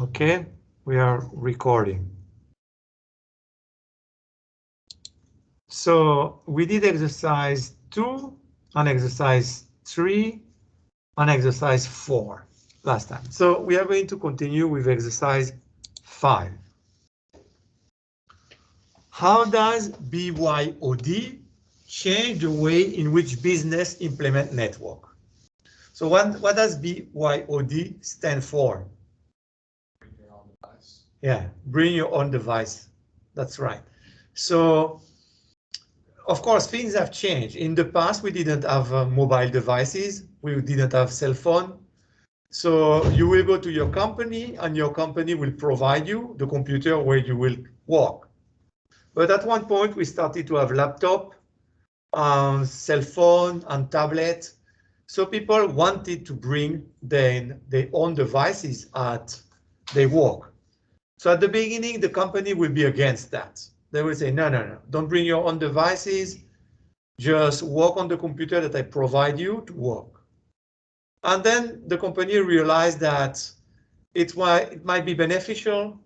Okay, we are recording. So we did exercise 2 and exercise 3 and exercise 4 last time. So we are going to continue with exercise 5. How does BYOD change the way in which business implement network? So what does BYOD stand for? Bring your own device. Yeah, bring your own device. That's right. So, of course, things have changed. In the past, we didn't have mobile devices. We didn't have cell phone. So you will go to your company and your company will provide you the computer where you will work. But at one point, we started to have laptop, cell phone, and tablet. So people wanted to bring their own devices at their work. So at the beginning, the company will be against that. They will say, no, don't bring your own devices. Just work on the computer that I provide you to work. And then the company realized that it might be beneficial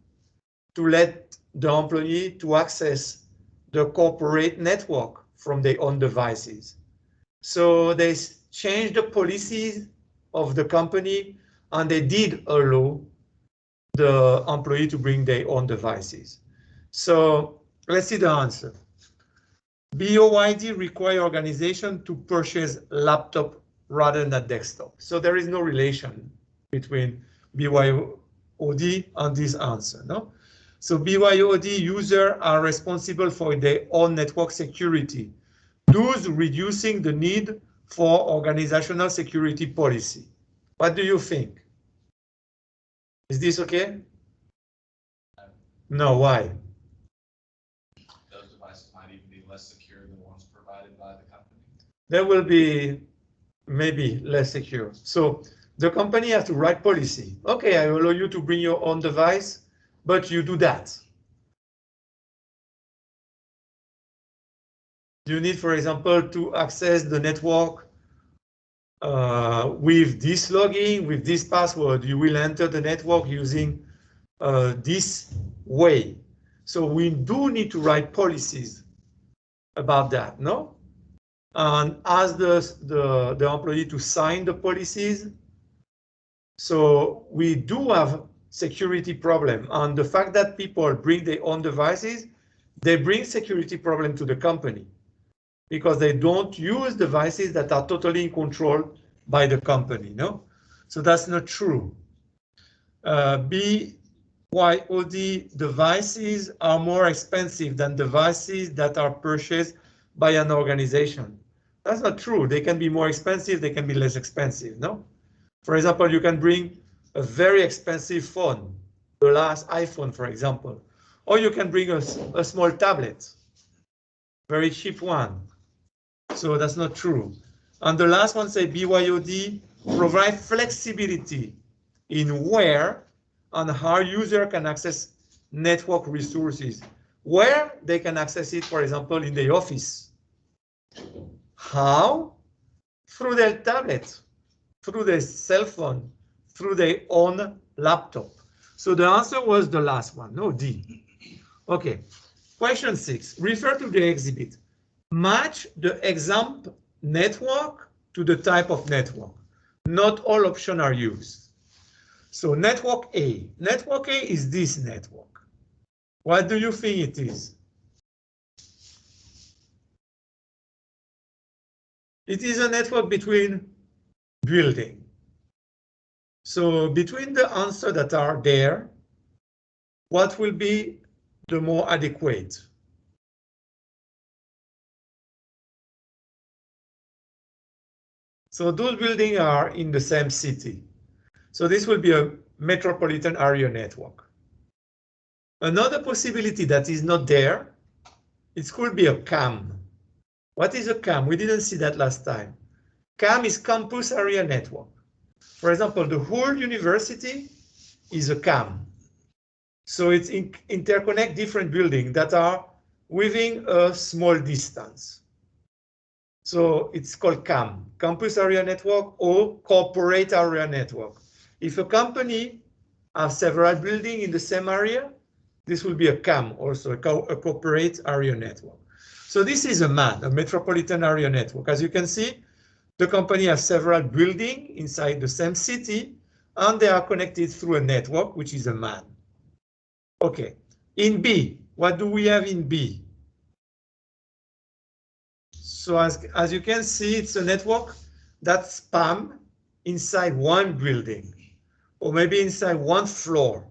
to let the employee to access the corporate network from their own devices. So they changed the policies of the company and they did allow the employee to bring their own devices. So let's see the answer. BYOD require organization to purchase laptop rather than desktop. So there is no relation between BYOD and this answer, no? So BYOD users are responsible for their own network security, thus reducing the need for organizational security policy. What do you think? Is this okay? No, why? Those devices might even be less secure than the ones provided by the company. They will be maybe less secure. So the company has to write policy. Okay, I allow you to bring your own device, but you do that. You need, for example, to access the network with this login, with this password. You will enter the network using this way. So we do need to write policies about that, no? And ask the employee to sign the policies. So we do have security problem. And the fact that people bring their own devices, they bring security problem to the company because they don't use devices that are totally controlled by the company, no? So that's not true. BYOD devices are more expensive than devices that are purchased by an organization. That's not true. They can be more expensive, they can be less expensive, no? For example, you can bring a very expensive phone, the last iPhone, for example, or you can bring a small tablet, very cheap one. So that's not true. And the last one say BYOD provide flexibility in where and how user can access network resources. Where they can access it, for example, in the office. How? Through their tablet, through their cell phone, through their own laptop. So the answer was the last one, no, D. Okay, question 6, refer to the exhibit. Match the exam network to the type of network. Not all options are used. So network A. Network A is this network. What do you think it is? It is a network between buildings. So between the answers that are there, what will be the more adequate? So those buildings are in the same city. So this will be a metropolitan area network. Another possibility that is not there, it could be a CAM. What is a CAM? We didn't see that last time. CAM is campus area network. For example, the whole university is a CAM. So it's interconnect different buildings that are within a small distance. So it's called CAM, campus area network or corporate area network. If a company have several buildings in the same area, this will be a CAM, also a corporate area network. So this is a MAN, a metropolitan area network. As you can see, the company has several buildings inside the same city, and they are connected through a network, which is a MAN. Okay, in B, what do we have in B? So as you can see, it's a network that spans inside one building, or maybe inside one floor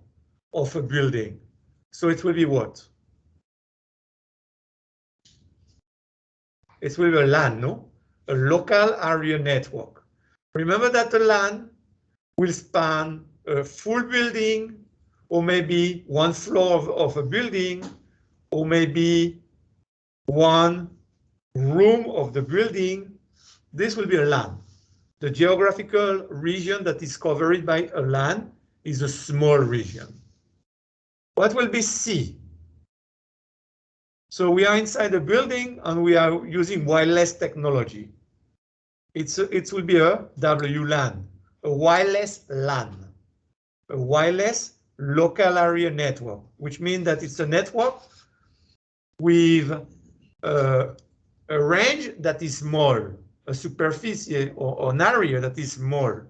of a building. So it will be what? It will be a LAN, no? A local area network. Remember that a LAN will span a full building, or maybe one floor of a building, or maybe one room of the building. This will be a LAN. The geographical region that is covered by a LAN is a small region. What will be C? So we are inside a building and we are using wireless technology. It will be a WLAN, a wireless LAN, a wireless local area network, which means that it's a network with a range that is small, a superficie or an area that is small.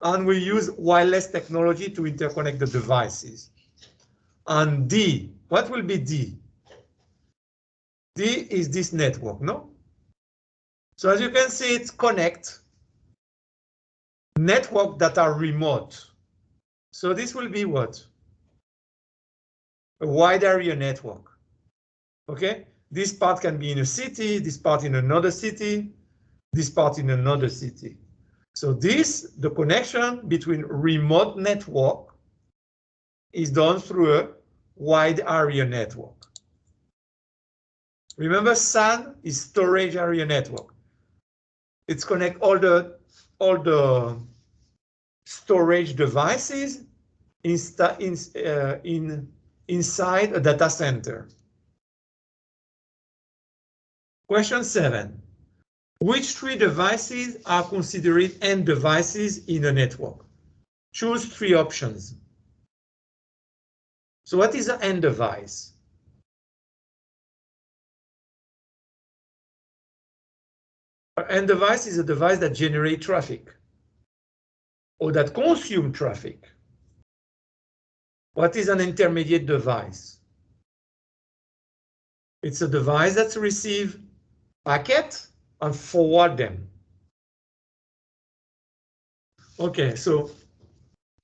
And we use wireless technology to interconnect the devices. And D, what will be D? D is this network, no? So as you can see, it's connect network that are remote. So this will be what? A wide area network. Okay? This part can be in a city, this part in another city, this part in another city. So this, the connection between remote network is done through a wide area network. Remember, SAN is storage area network. It's connect all the storage devices inside a data center. Question 7. Which 3 devices are considered end devices in a network? Choose 3 options. So what is an end device? An end device is a device that generates traffic or that consumes traffic. What is an intermediate device? It's a device that receives packets and forward them. Okay, so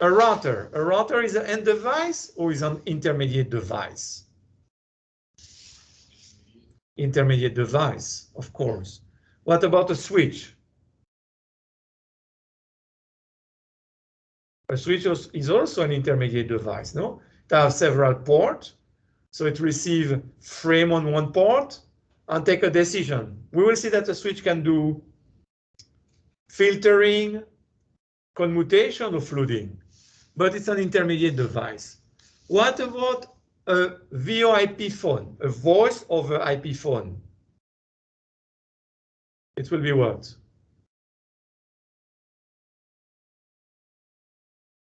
a router is an end device or is an intermediate device? Intermediate device, of course. What about a switch? A switch is also an intermediate device, no? It has several ports, so it receives frame on one port and take a decision. We will see that a switch can do filtering, commutation, or flooding, but it's an intermediate device. What about a VoIP phone, a voice over IP phone? It will be what?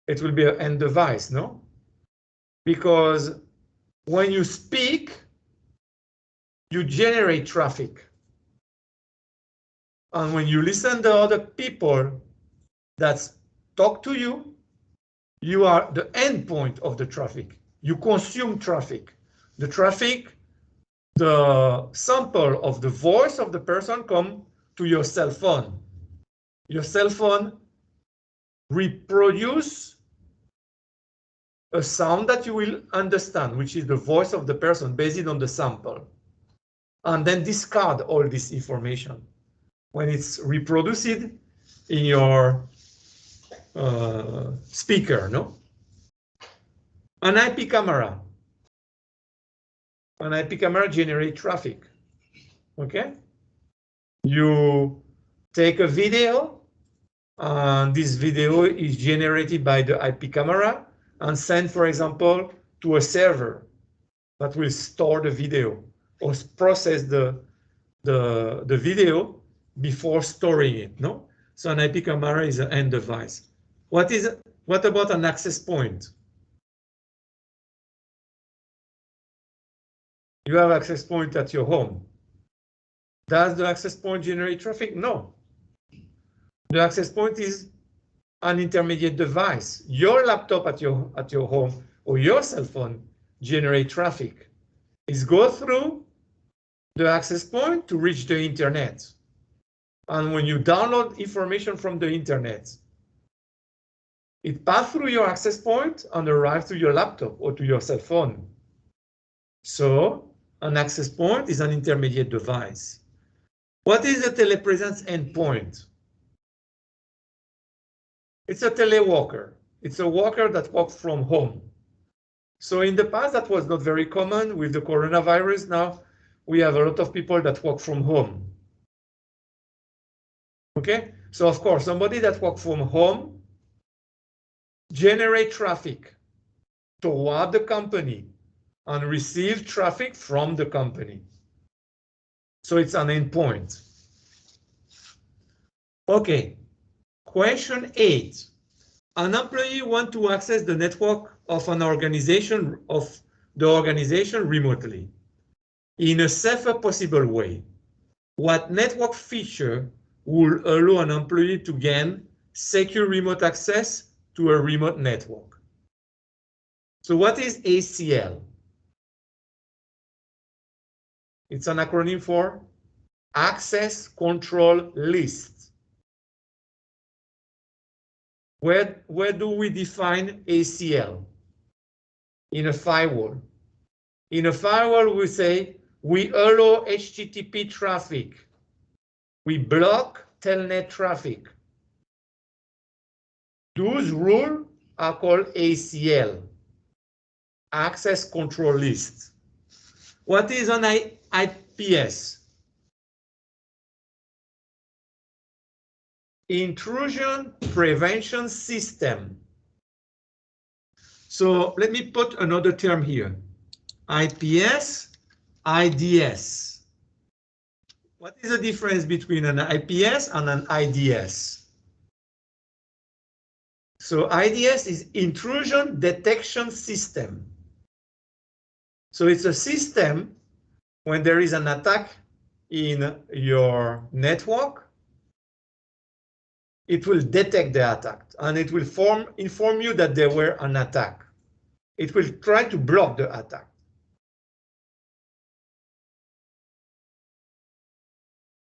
It will be an end device, no? Because when you speak, you generate traffic. And when you listen to other people that talk to you, you are the end point of the traffic. You consume traffic. The traffic, the sample of the voice of the person come to your cell phone. Your cell phone reproduce a sound that you will understand, which is the voice of the person based on the sample, and then discard all this information when it's reproduced in your speaker, no? An IP camera. An IP camera generates traffic, okay? You take a video, and this video is generated by the IP camera and sent, for example, to a server that will store the video or process the video before storing it, no? So an IP camera is an end device. What about an access point? You have access point at your home. Does the access point generate traffic? No. The access point is an intermediate device. Your laptop at your home or your cell phone generate traffic. It goes through the access point to reach the internet. And when you download information from the internet, it passes through your access point and arrives to your laptop or to your cell phone. So an access point is an intermediate device. What is a telepresence endpoint? It's a telewalker. It's a walker that walks from home. So in the past, that was not very common. With the coronavirus now, we have a lot of people that work from home. Okay, so of course, somebody that works from home generate traffic toward the company and receive traffic from the company. So it's an endpoint. Okay, question 8. An employee wants to access the network of the organization remotely in a safer possible way. What network feature will allow an employee to gain secure remote access to a remote network? So what is ACL? It's an acronym for Access Control List. Where do we define ACL? In a firewall. In a firewall, we say we allow HTTP traffic. We block telnet traffic. Those rules are called ACL, Access Control List. What is an IPS? Intrusion Prevention System. So let me put another term here. IPS, IDS. What is the difference between an IPS and an IDS? So IDS is Intrusion Detection System. So it's a system when there is an attack in your network, it will detect the attack and it will inform you that there were an attack. It will try to block the attack.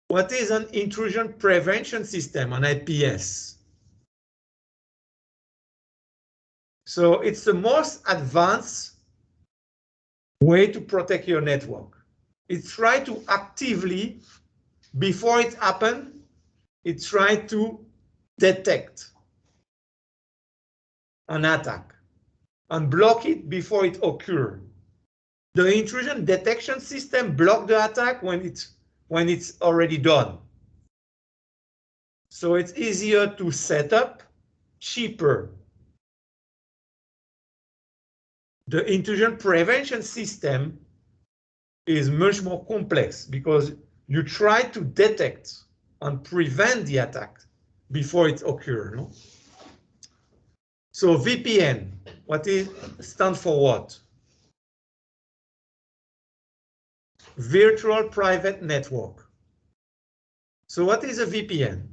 What is an intrusion prevention system, an IPS? So it's the most advanced way to protect your network. It tries to actively, before it happens, it tries to detect an attack and block it before it occurs. The intrusion detection system blocks the attack when it's already done. So it's easier to set up, cheaper. The intrusion prevention system is much more complex because you try to detect and prevent the attack before it occurs. No? So VPN, stands for what? Virtual Private Network. So what is a VPN?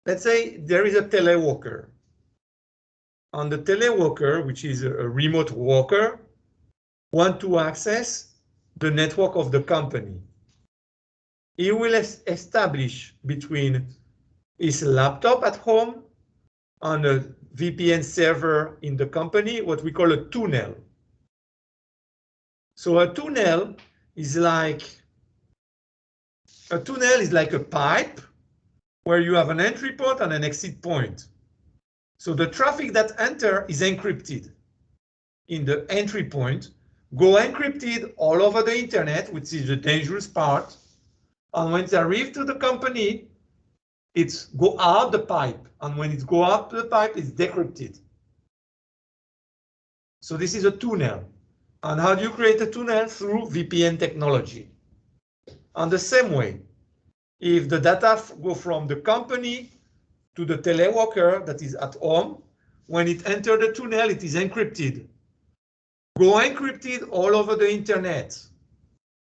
Let's say there is a telewalker. On the telewalker, which is a remote walker, want to access the network of the company. He will establish between his laptop at home and a VPN server in the company what we call a tunnel. So a tunnel is like a pipe where you have an entry point and an exit point. So the traffic that enters is encrypted in the entry point, go encrypted all over the internet, which is the dangerous part. And when it arrives to the company, it's go out the pipe. And when it go out the pipe, it's decrypted. So this is a tunnel. And how do you create a tunnel? Through VPN technology. And the same way, if the data go from the company to the telewalker that is at home, when it enters the tunnel, it is encrypted. go encrypted all over the internet.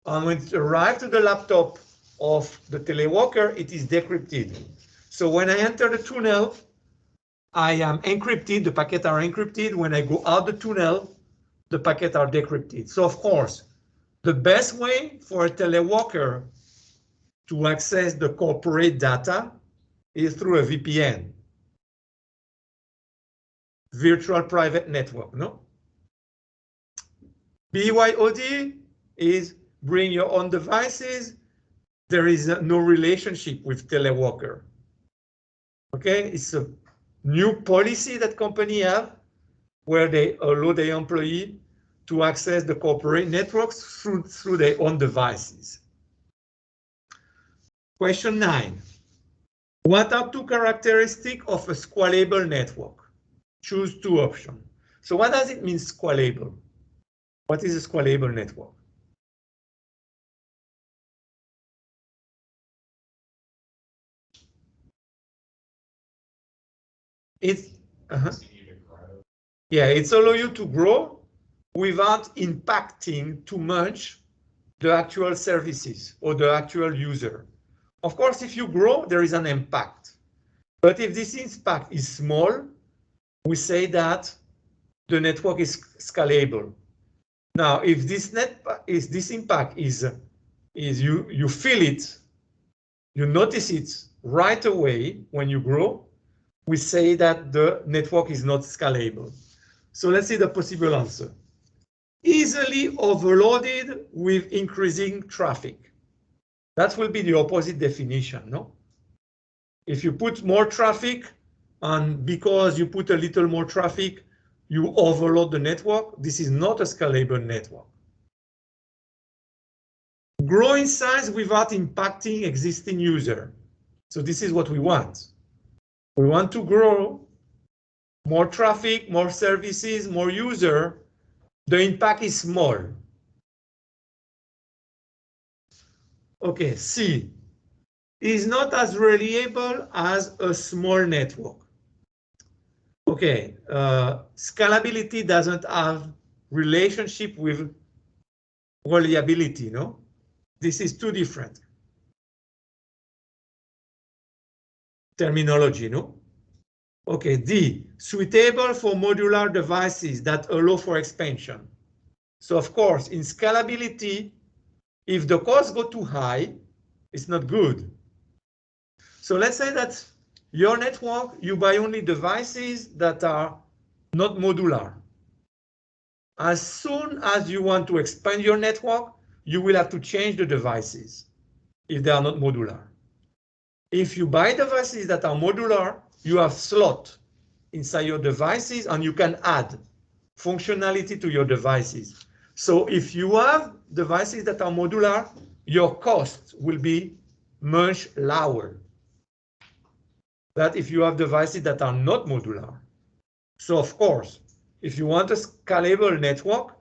And when it arrives to the laptop of the telewalker, it is decrypted. So when I enter the tunnel, I am encrypted, the packets are encrypted. When I go out the tunnel, the packets are decrypted. So of course, the best way for a telewalker to access the corporate data is through a VPN, virtual private network, no? BYOD is bring your own devices. There is no relationship with telewalker. Okay, it's a new policy that company have where they allow their employee to access the corporate networks through their own devices. Question 9. What are two characteristics of a squalable network? Choose two options. So what does it mean squalable? What is a squalable network? It's yeah, it's allow you to grow without impacting too much the actual services or the actual user. Of course, if you grow, there is an impact. But if this impact is small, we say that the network is scalable. Now, if this impact is you feel it, you notice it right away when you grow, we say that the network is not scalable. So let's see the possible answer. Easily overloaded with increasing traffic. That will be the opposite definition, no? If you put more traffic, and because you put a little more traffic, you overload the network, this is not a scalable network. Grow in size without impacting existing user. So this is what we want. We want to grow more traffic, more services, more user. The impact is small. Okay, C is not as reliable as a small network. Okay, scalability doesn't have relationship with reliability, no? This is two different terminology, no? Okay, D, suitable for modular devices that allow for expansion. So of course, in scalability, if the costs go too high, it's not good. So let's say that your network, you buy only devices that are not modular. As soon as you want to expand your network, you will have to change the devices if they are not modular. If you buy devices that are modular, you have slots inside your devices and you can add functionality to your devices. So if you have devices that are modular, your costs will be much lower than if you have devices that are not modular. So of course, if you want a scalable network,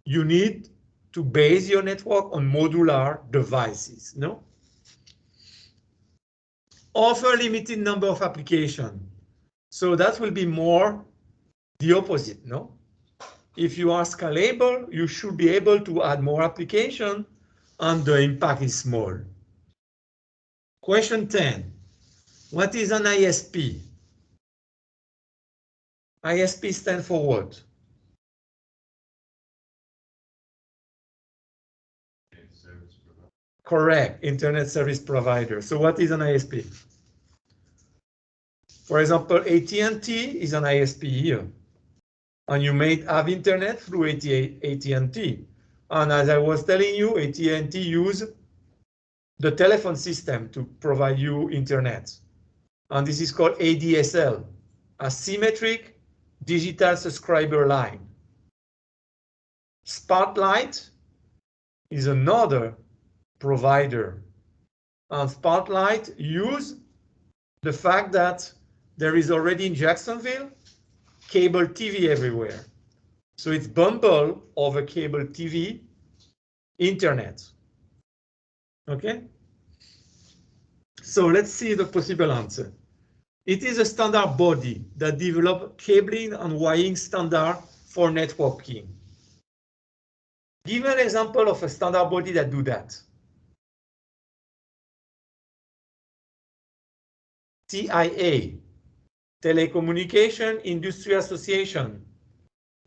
you need to base your network on modular devices, no? Offer limited number of applications. So that will be more the opposite, no? If you are scalable, you should be able to add more applications and the impact is small. Question 10. What is an ISP? ISP stands for what? Correct, Internet Service Provider. So what is an ISP? For example, AT&T is an ISP here. And you may have internet through AT&T. And as I was telling you, AT&T use the telephone system to provide you internet. And this is called ADSL, asymmetric digital subscriber line. Spotlight is another provider. And Spotlight use the fact that there is already in Jacksonville cable TV everywhere. So it's bundled over cable TV, internet. Okay? So let's see the possible answer. It is a standard body that develops cabling and wiring standard for networking. Give me an example of a standard body that do that. TIA, Telecommunication Industry Association,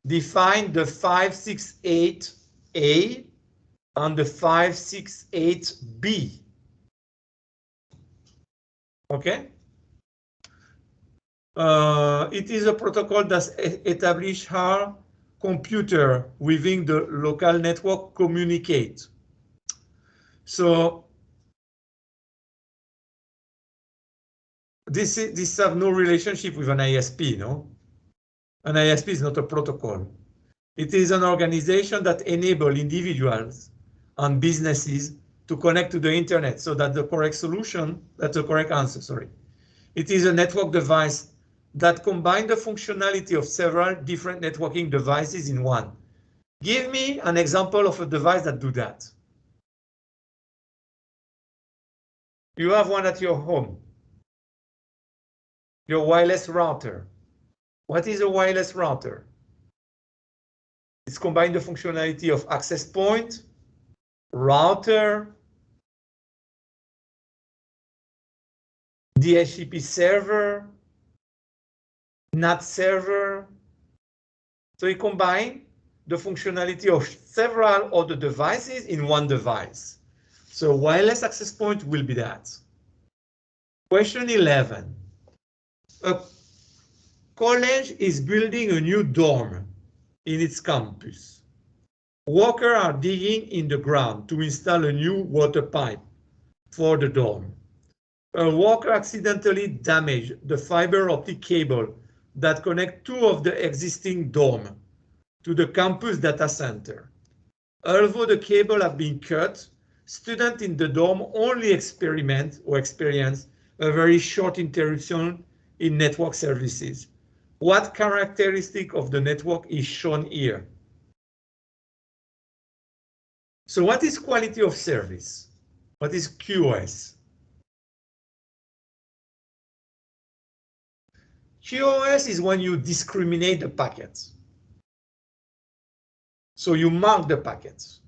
define the 568A and the 568B. Okay? It is a protocol that establishes how computer within the local network communicate. So this have no relationship with an ISP, no? An ISP is not a protocol. It is an organization that enables individuals and businesses to connect to the internet. So that's the correct solution, that's the correct answer, sorry. It is a network device that combines the functionality of several different networking devices in one. Give me an example of a device that do that. You have one at your home. Your wireless router. What is a wireless router? It's combined the functionality of access point, router, DHCP server, NAT server. So it combines the functionality of several other devices in one device. So wireless access point will be that. Question 11. A college is building a new dorm in its campus. Workers are digging in the ground to install a new water pipe for the dorm. A worker accidentally damaged the fiber optic cable that connects two of the existing dorms to the campus data center. Although the cable have been cut, students in the dorm only experience a very short interruption in network services. What characteristic of the network is shown here? So what is quality of service? What is QoS? QoS is when you discriminate the packets. So you mark the packets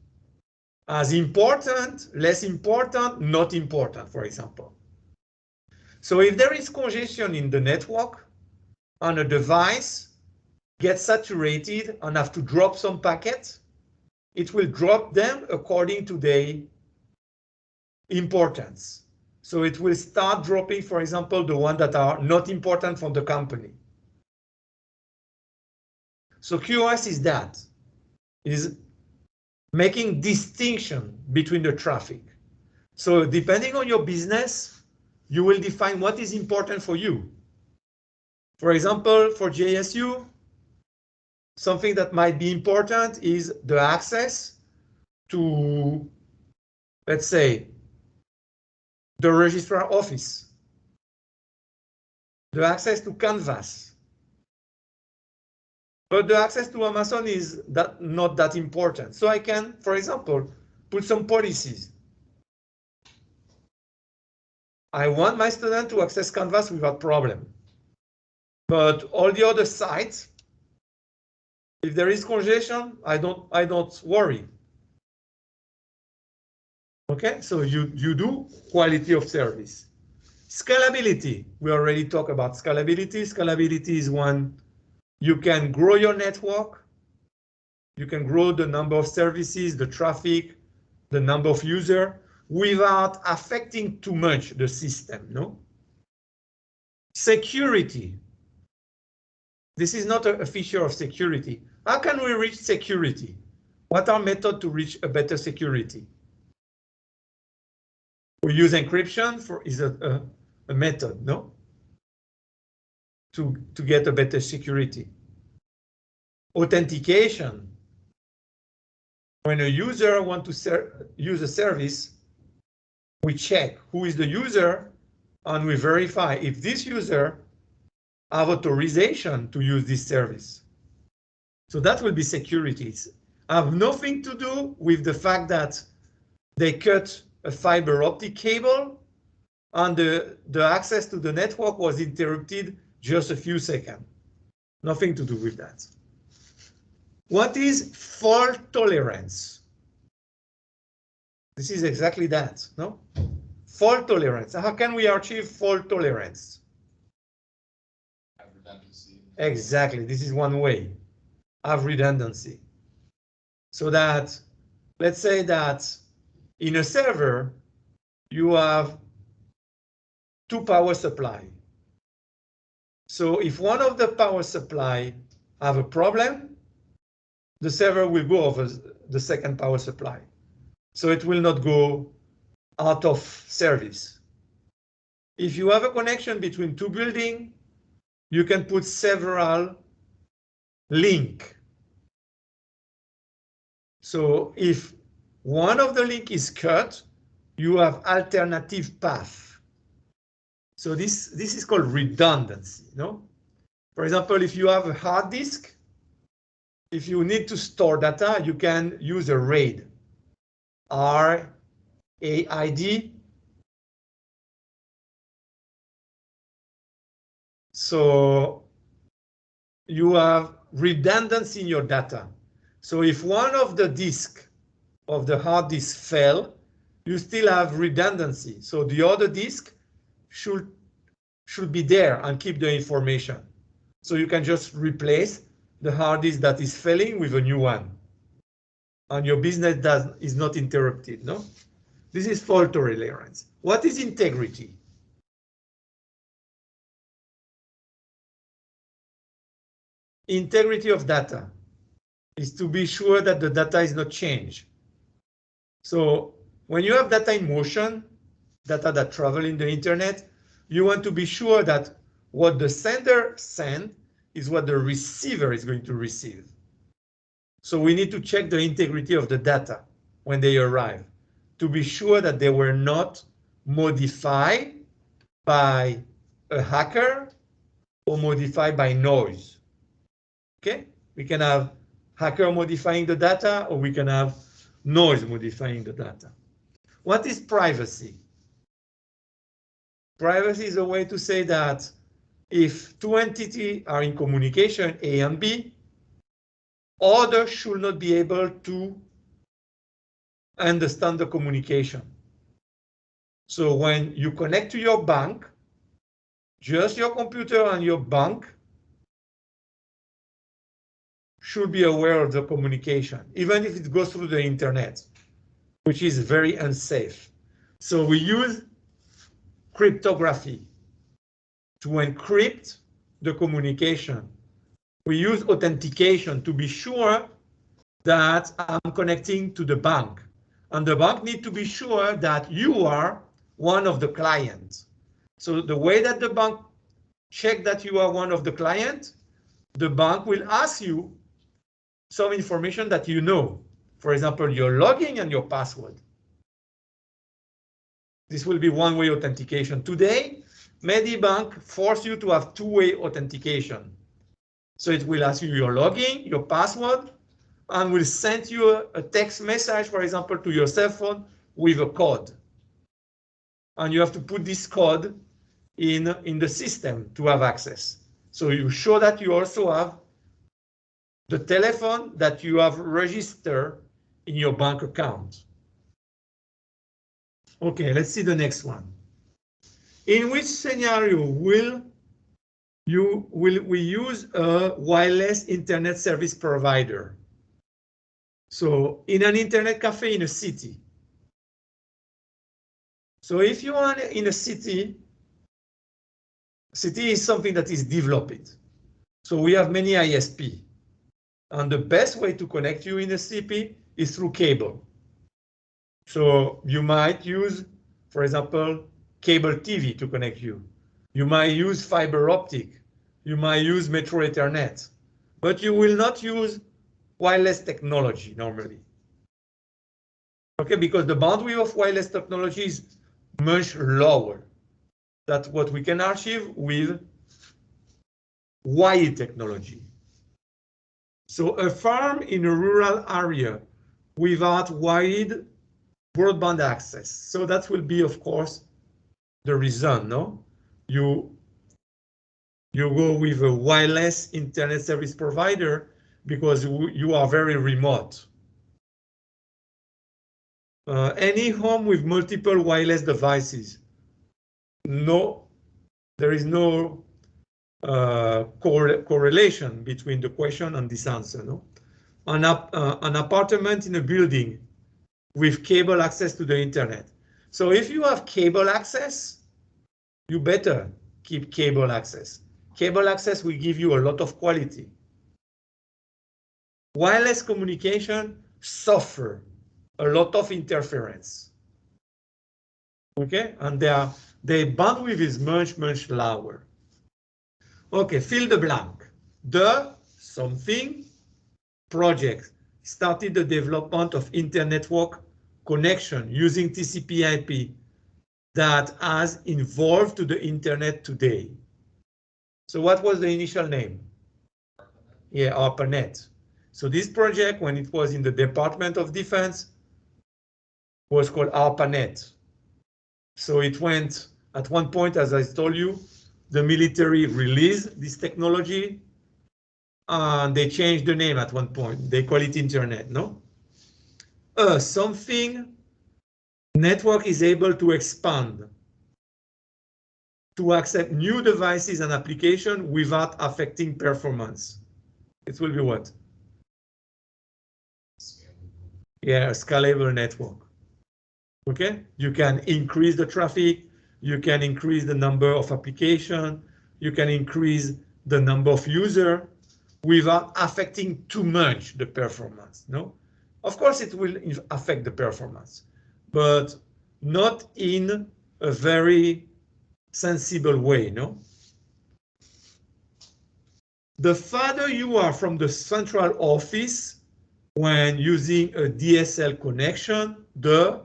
as important, less important, not important, for example. So if there is congestion in the network and a device gets saturated and have to drop some packets, it will drop them according to their importance. So it will start dropping, for example, the ones that are not important for the company. So QoS is that, is making distinction between the traffic. So depending on your business, you will define what is important for you. For example, for JSU, something that might be important is the access to, let's say, the registrar office, the access to Canvas. But the access to Amazon is not that important. So I can, for example, put some policies. I want my student to access Canvas without problem. But all the other sites, if there is congestion, I don't worry. Okay, so you do quality of service. Scalability, we already talked about scalability. Scalability is when you can grow your network, you can grow the number of services, the traffic, the number of users, without affecting too much the system, no? Security. This is not a feature of security. How can we reach security? What are methods to reach a better security? We use encryption is a method, no? To get a better security. Authentication. When a user wants to use a service, we check who is the user and we verify if this user have authorization to use this service. So that will be security. It have nothing to do with the fact that they cut a fiber optic cable and the access to the network was interrupted just a few seconds. Nothing to do with that. What is fault tolerance? This is exactly that, no? Fault tolerance. How can we achieve fault tolerance? Have redundancy. Exactly, this is one way. Have redundancy. So that, let's say that in a server, you have two power supply. So if one of the power supply have a problem, the server will go over the second power supply. So it will not go out of service. If you have a connection between two buildings, you can put several links. So if one of the link is cut, you have alternative path. So this is called redundancy, no? For example, if you have a hard disk, if you need to store data, you can use a RAID, R-A-I-D. So you have redundancy in your data. So if one of the disk of the hard disk fell, you still have redundancy. So the other disk should be there and keep the information. So you can just replace the hard disk that is failing with a new one. And your business is not interrupted, no? This is fault tolerance. What is integrity? Integrity of data is to be sure that the data is not changed. So when you have data in motion, data that travel in the internet, you want to be sure that what the sender sends is what the receiver is going to receive. So we need to check the integrity of the data when they arrive to be sure that they were not modified by a hacker or modified by noise. Okay? We can have hacker modifying the data, or we can have noise modifying the data. What is privacy? Privacy is a way to say that if two entities are in communication, A and B, others should not be able to understand the communication. So when you connect to your bank, just your computer and your bank should be aware of the communication, even if it goes through the internet, which is very unsafe. So we use cryptography to encrypt the communication. We use authentication to be sure that I'm connecting to the bank. And the bank needs to be sure that you are one of the clients. So the way that the bank checks that you are one of the clients, the bank will ask you some information that you know. For example, your login and your password. This will be one-way authentication. Today, Medibank forces you to have two-way authentication. So it will ask you your login, your password, and will send you a text message, for example, to your cell phone with a code. And you have to put this code in the system to have access. So you show that you also have the telephone that you have registered in your bank account. Okay, let's see the next one. In which scenario will we use a wireless internet service provider? So in an internet cafe in a city. So if you are in a city is something that is developed. So we have many ISP. And the best way to connect you in a city is through cable. So you might use, for example, cable TV to connect you. You might use fiber optic. You might use Metro Ethernet. But you will not use wireless technology normally. Okay, because the bandwidth of wireless technology is much lower than what we can achieve with wired technology. So a farm in a rural area without wired broadband access. So that will be, of course, the reason, no? You go with a wireless internet service provider because you are very remote. Any home with multiple wireless devices? No, there is no correlation between the question and this answer. No, an apartment in a building with cable access to the internet. So if you have cable access, you better keep cable access. Cable access will give you a lot of quality. Wireless communication suffer a lot of interference. Okay, and the bandwidth is much, much lower. Okay, fill the blank. The something project started the development of inter-network connection using TCP/IP that has evolved to the internet today. So what was the initial name? Yeah, ARPANET. So this project, when it was in the Department of Defense, was called ARPANET. So it went, at one point, as I told you, the military released this technology and they changed the name at one point. They call it internet, no? Something network is able to expand to accept new devices and applications without affecting performance. It will be what? Yeah, a scalable network. Okay, you can increase the traffic, you can increase the number of applications, you can increase the number of users without affecting too much the performance. No, of course it will affect the performance, but not in a very sensible way. No. The farther you are from the central office when using a DSL connection, the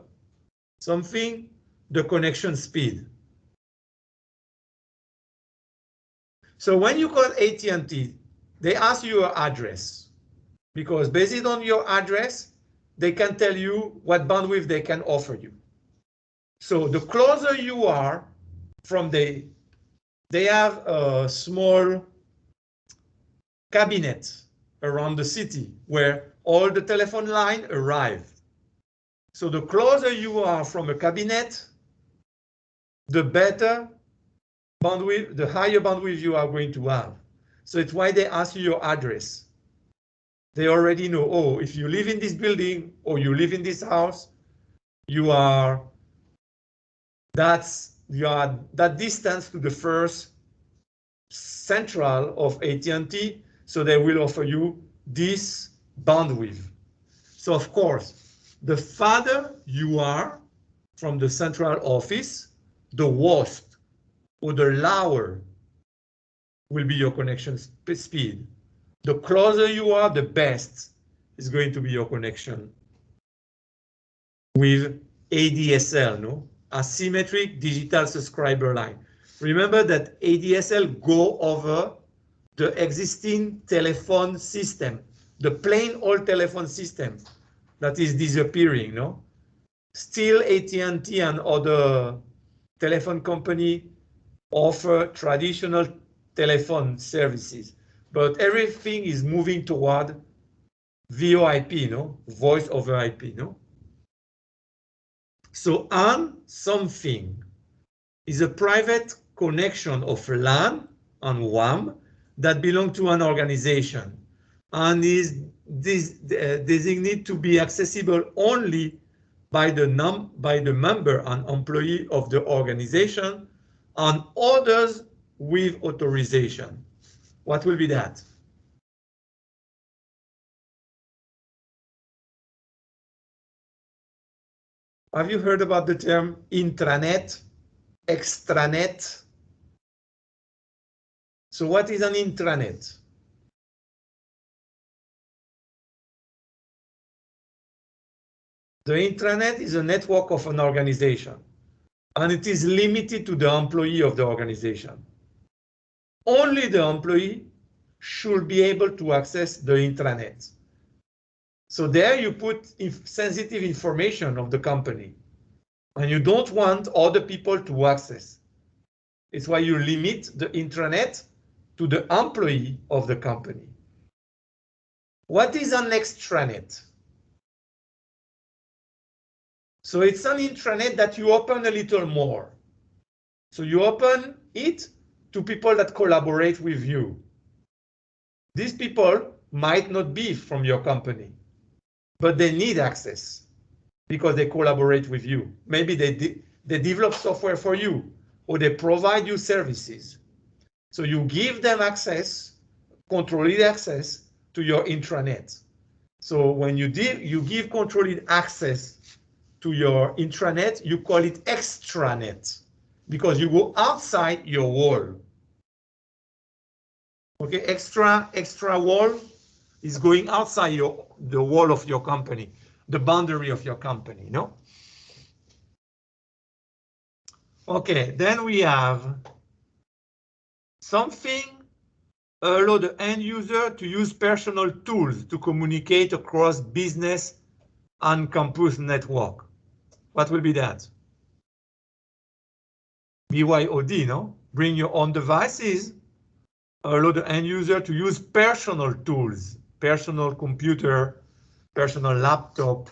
connection speed. So when you call AT&T, they ask you your address because based on your address, they can tell you what bandwidth they can offer you. So the closer you are from they have a small cabinet around the city where all the telephone lines arrive. So the closer you are from a cabinet, the better bandwidth, the higher bandwidth you are going to have. So it's why they ask you your address. They already know, oh, if you live in this building or you live in this house, you are that distance to the first central of AT&T, so they will offer you this bandwidth. So of course, the farther you are from the central office, the worse or the lower will be your connection speed. The closer you are, the best is going to be your connection with ADSL, no? Asymmetric digital subscriber line. Remember that ADSL go over the existing telephone system, the plain old telephone system that is disappearing, no? Still AT&T and other telephone company offer traditional telephone services, but everything is moving toward VoIP, no? Voice over IP, no? So an something is a private connection of LAN and WAN that belong to an organization and is designated to be accessible only by the member and employee of the organization and others with authorization. What will be that? Have you heard about the term intranet, extranet? So what is an intranet? The intranet is a network of an organization, and it is limited to the employee of the organization. Only the employee should be able to access the intranet. So there you put sensitive information of the company, and you don't want other people to access. It's why you limit the intranet to the employee of the company. What is an extranet? So it's an intranet that you open a little more. So you open it to people that collaborate with you. These people might not be from your company, but they need access because they collaborate with you. Maybe they develop software for you, or they provide you services. So you give them access, controlled access to your intranet. So when you give controlled access to your intranet, you call it extranet because you go outside your wall. Okay, extra wall is going outside the wall of your company, the boundary of your company, no? Okay, then we have something allow the end user to use personal tools to communicate across business and campus network. What will be that? BYOD, no? Bring your own devices, allow the end user to use personal tools, personal computer, personal laptop,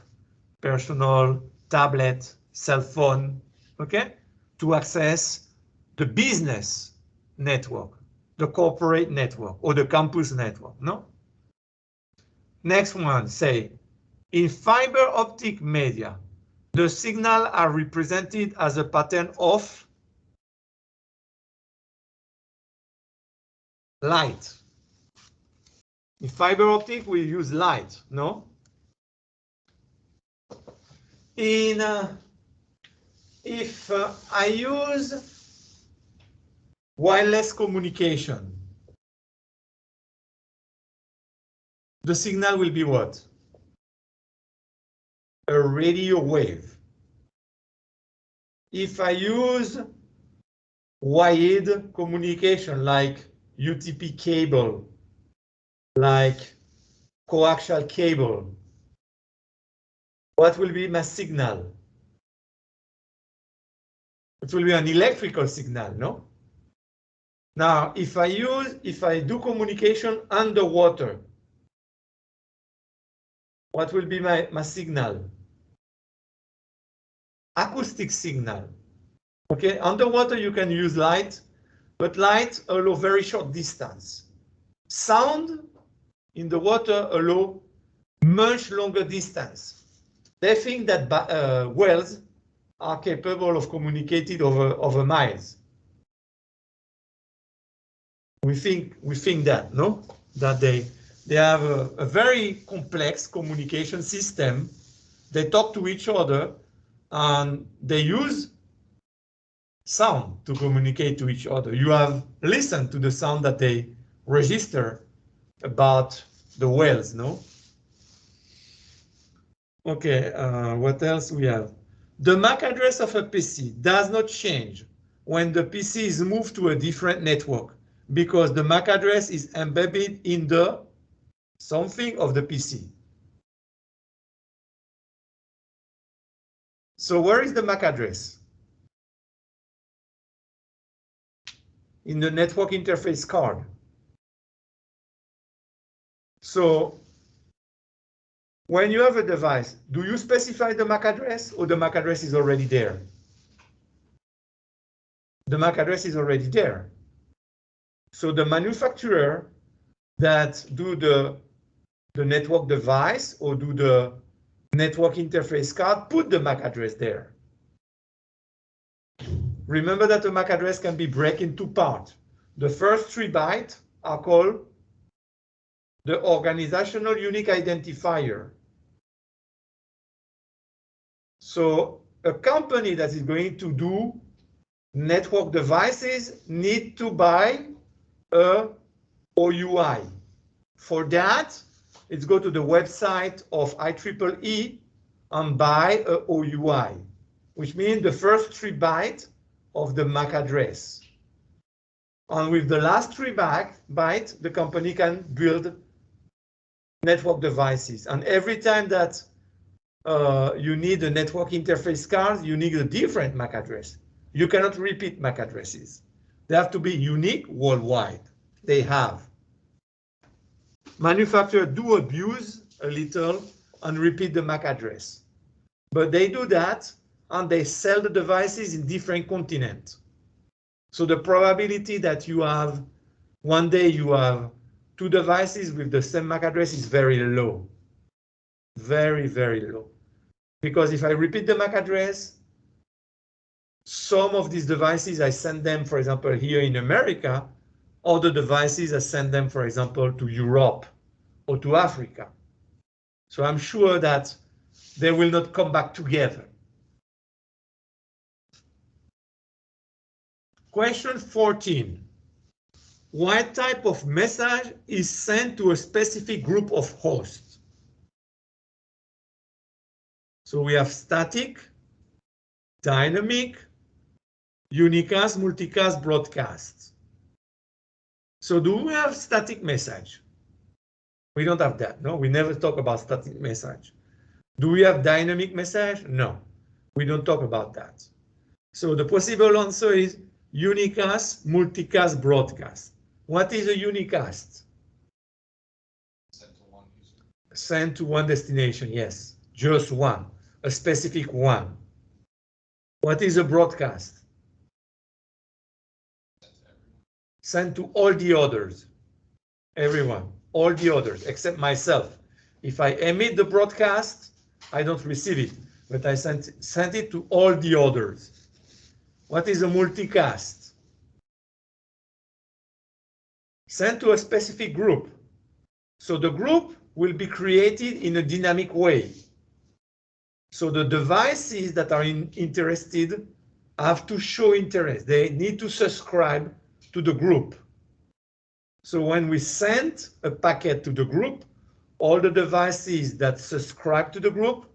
personal tablet, cell phone, okay? To access the business network, the corporate network, or the campus network, no? Next one, say, in fiber optic media, the signal are represented as a pattern of light. In fiber optic, we use light, no? If I use wireless communication, the signal will be what? A radio wave. If I use wired communication like UTP cable, like coaxial cable, what will be my signal? It will be an electrical signal, no? Now, if I do communication underwater, what will be my signal? Acoustic signal. Okay, underwater you can use light, but light allow very short distance. Sound in the water allow much longer distance. They think that whales are capable of communicating over miles. We think that, no? That they have a very complex communication system. They talk to each other and they use sound to communicate to each other. You have listened to the sound that they register about the whales, no? Okay, what else we have? The MAC address of a PC does not change when the PC is moved to a different network because the MAC address is embedded in the something of the PC. So where is the MAC address? In the network interface card. So when you have a device, do you specify the MAC address or the MAC address is already there? The MAC address is already there. So the manufacturer that do the network device or do the network interface card put the MAC address there. Remember that the MAC address can be broken into two parts. The first 3 bytes are called the organizational unique identifier. So a company that is going to do network devices need to buy a OUI. For that, it's go to the website of IEEE and buy a OUI, which means the first 3 bytes of the MAC address. And with the last 3 bytes, the company can build network devices. And every time that you need a network interface card, you need a different MAC address. You cannot repeat MAC addresses. They have to be unique worldwide. They have. Manufacturers do abuse a little and repeat the MAC address. But they do that and they sell the devices in different continents. So the probability that you have, one day you have two devices with the same MAC address is very low. Very, very low. Because if I repeat the MAC address, some of these devices, I send them, for example, here in America. Other devices, I send them, for example, to Europe or to Africa. So I'm sure that they will not come back together. Question 14. What type of message is sent to a specific group of hosts? So we have static, dynamic, unicast, multicast, broadcast. So do we have static message? We don't have that, no? We never talk about static message. Do we have dynamic message? No, we don't talk about that. So the possible answer is unicast, multicast, broadcast. What is a unicast? Sent to one user. Sent to one destination, yes, just one, a specific one. What is a broadcast? Sent to all the others, everyone, all the others, except myself. If I emit the broadcast, I don't receive it, but I sent it to all the others. What is a multicast? Sent to a specific group. So the group will be created in a dynamic way. So the devices that are interested have to show interest. They need to subscribe to the group. So when we send a packet to the group, all the devices that subscribe to the group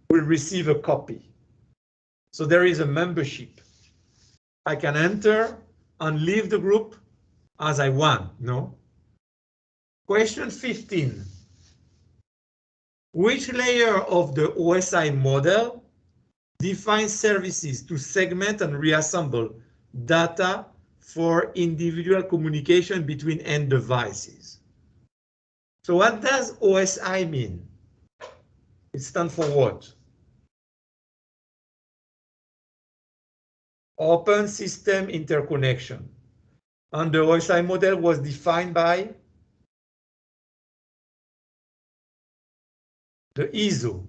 will receive a copy. So there is a membership. I can enter and leave the group as I want, no? Question 15. Which layer of the OSI model defines services to segment and reassemble data for individual communication between end devices? So what does OSI mean? It stands for what? Open System Interconnection. And the OSI model was defined by the ISO,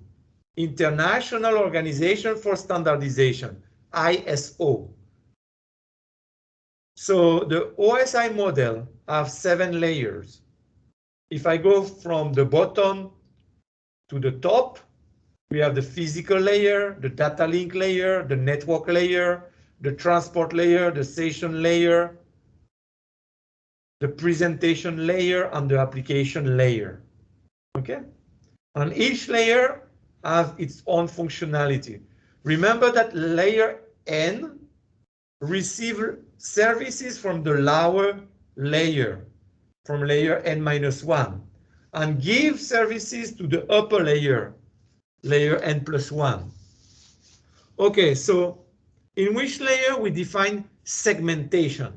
International Organization for Standardization, ISO. So the OSI model has 7 layers. If I go from the bottom to the top, we have the physical layer, the data link layer, the network layer, the transport layer, the session layer, the presentation layer, and the application layer. Okay? And each layer has its own functionality. Remember that layer N receives services from the lower layer, from layer N-1, and gives services to the upper layer, layer N+1. Okay, so in which layer we define segmentation?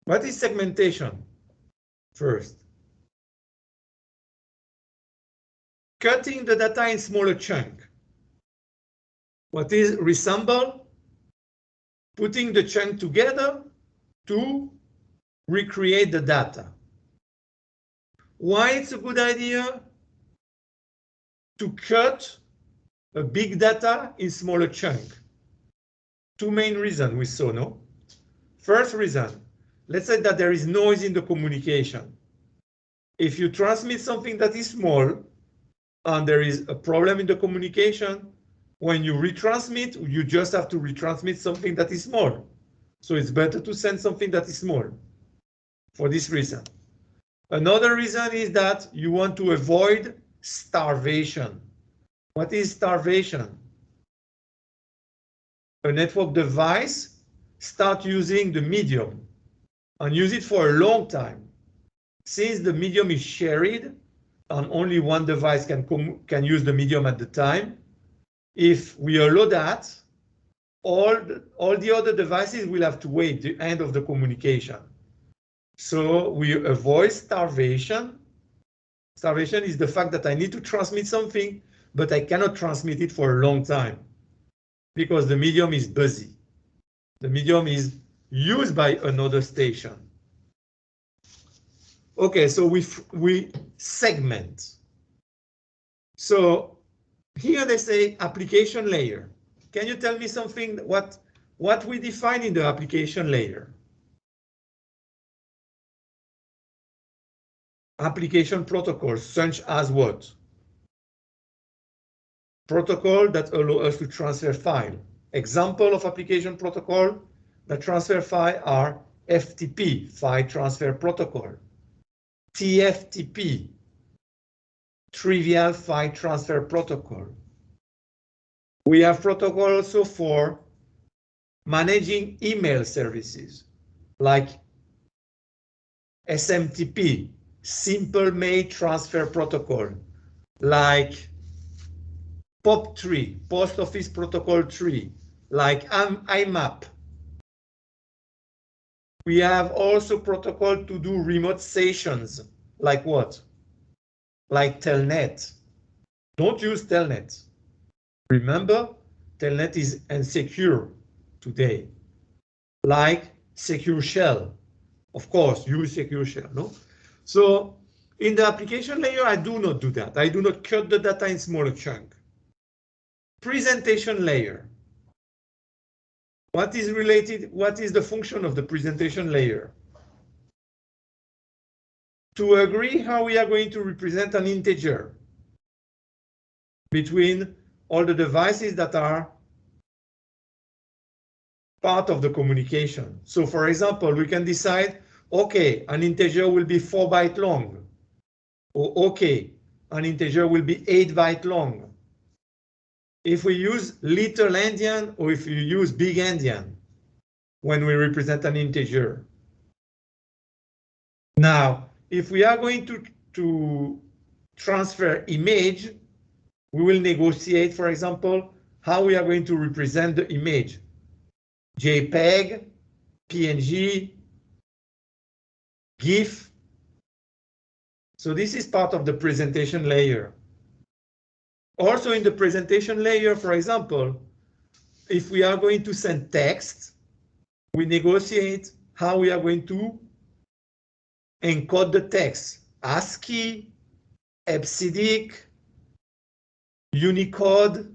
What is segmentation? First, cutting the data in smaller chunks. What is reassemble? Putting the chunk together to recreate the data. Why it's a good idea to cut a big data in smaller chunks? 2 main reasons we saw, no? First reason, let's say that there is noise in the communication. If you transmit something that is small and there is a problem in the communication, when you retransmit, you just have to retransmit something that is small. So it's better to send something that is small for this reason. Another reason is that you want to avoid starvation. What is starvation? A network device starts using the medium and use it for a long time. Since the medium is shared and only one device can use the medium at the time, if we allow that, all the other devices will have to wait the end of the communication. So we avoid starvation Starvation is the fact that I need to transmit something, but I cannot transmit it for a long time because the medium is busy. The medium is used by another station. Okay, so we segment. So here they say application layer. Can you tell me something what we define in the application layer? Application protocols such as what? Protocol that allow us to transfer file. Example of application protocol that transfer file are FTP, file transfer protocol, TFTP, trivial file transfer protocol. We have protocol also for managing email services like SMTP, simple mail transfer protocol, like POP3, Post Office Protocol 3, like IMAP. We have also protocol to do remote sessions, like what? Like Telnet. Don't use Telnet. Remember, Telnet is insecure today. Like Secure Shell. Of course, use Secure Shell, no? So in the application layer, I do not do that. I do not cut the data in smaller chunks. Presentation layer. What is related? What is the function of the presentation layer? To agree how we are going to represent an integer between all the devices that are part of the communication. So for example, we can decide, okay, an integer will be 4 bytes long. Or okay, an integer will be 8 bytes long. If we use little endian or if you use big endian when we represent an integer. Now, if we are going to transfer image, we will negotiate, for example, how we are going to represent the image. JPEG, PNG, GIF. So this is part of the presentation layer. Also in the presentation layer, for example, if we are going to send text, we negotiate how we are going to encode the text. ASCII, EBCDIC, Unicode.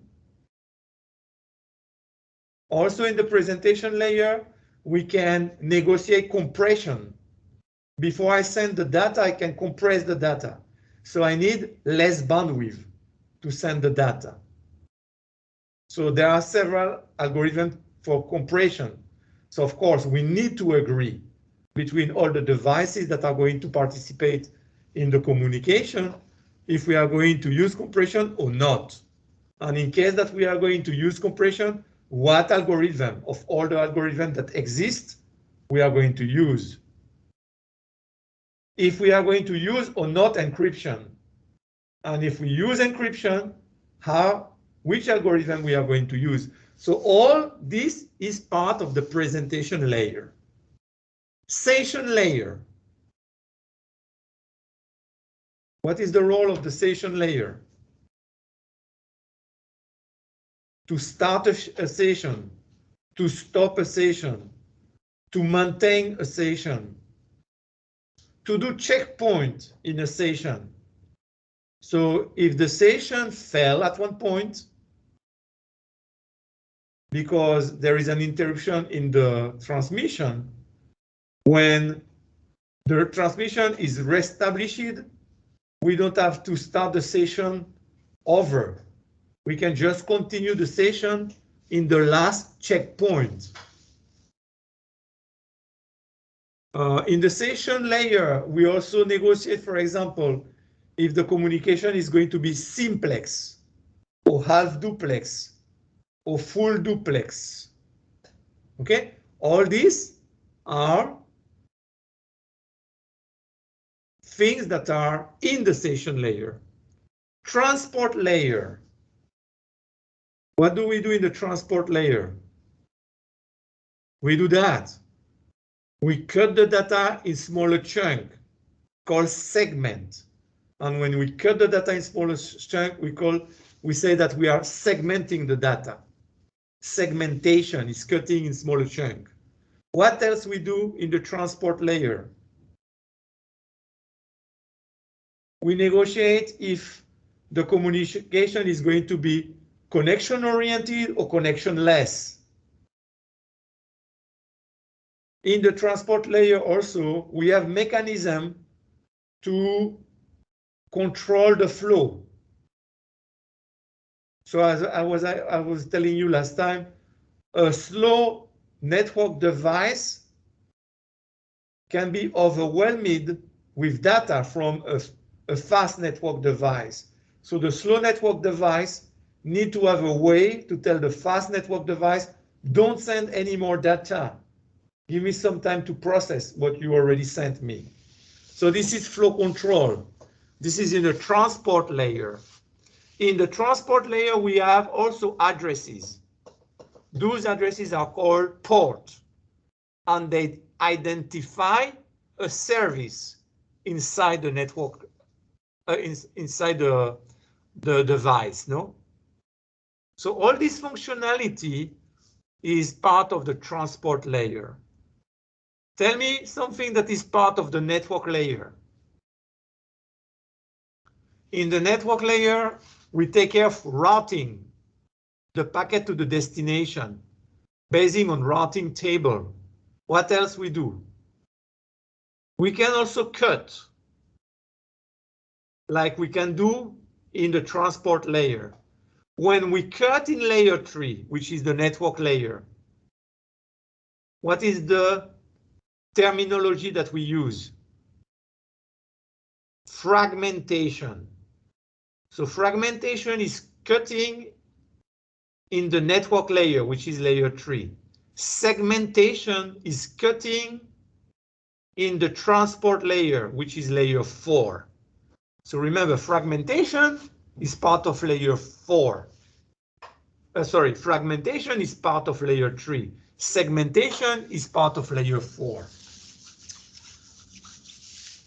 Also in the presentation layer, we can negotiate compression. Before I send the data, I can compress the data. So I need less bandwidth to send the data. So there are several algorithms for compression. So of course, we need to agree between all the devices that are going to participate in the communication if we are going to use compression or not. And in case that we are going to use compression, what algorithm of all the algorithms that exist we are going to use. If we are going to use or not encryption. And if we use encryption, which algorithm we are going to use. So all this is part of the presentation layer. Session layer. What is the role of the session layer? To start a session, to stop a session, to maintain a session, to do checkpoint in a session. So if the session fell at one point, because there is an interruption in the transmission, when the transmission is reestablished, we don't have to start the session over. We can just continue the session in the last checkpoint. In the session layer, we also negotiate, for example, if the communication is going to be simplex or half duplex or full duplex. Okay, all these are things that are in the session layer. Transport layer. What do we do in the transport layer? We do that. We cut the data in smaller chunks called segment. And when we cut the data in smaller chunks, we say that we are segmenting the data. Segmentation is cutting in smaller chunks. What else we do in the transport layer? We negotiate if the communication is going to be connection-oriented or connection-less. In the transport layer also, we have mechanism to control the flow. So as I was telling you last time, a slow network device can be overwhelmed with data from a fast network device. So the slow network device need to have a way to tell the fast network device, don't send any more data. Give me some time to process what you already sent me. So this is flow control. This is in the transport layer. In the transport layer, we have also addresses. Those addresses are called ports, and they identify a service inside the network, inside the device, no? So all this functionality is part of the transport layer. Tell me something that is part of the network layer. In the network layer, we take care of routing the packet to the destination, basing on routing table. What else we do? We can also cut, like we can do in the transport layer. When we cut in layer 3, which is the network layer, what is the terminology that we use? Fragmentation. So fragmentation is cutting in the network layer, which is layer 3. Segmentation is cutting in the transport layer, which is layer 4. So remember, fragmentation is part of layer 4. Fragmentation is part of layer 3. Segmentation is part of layer 4.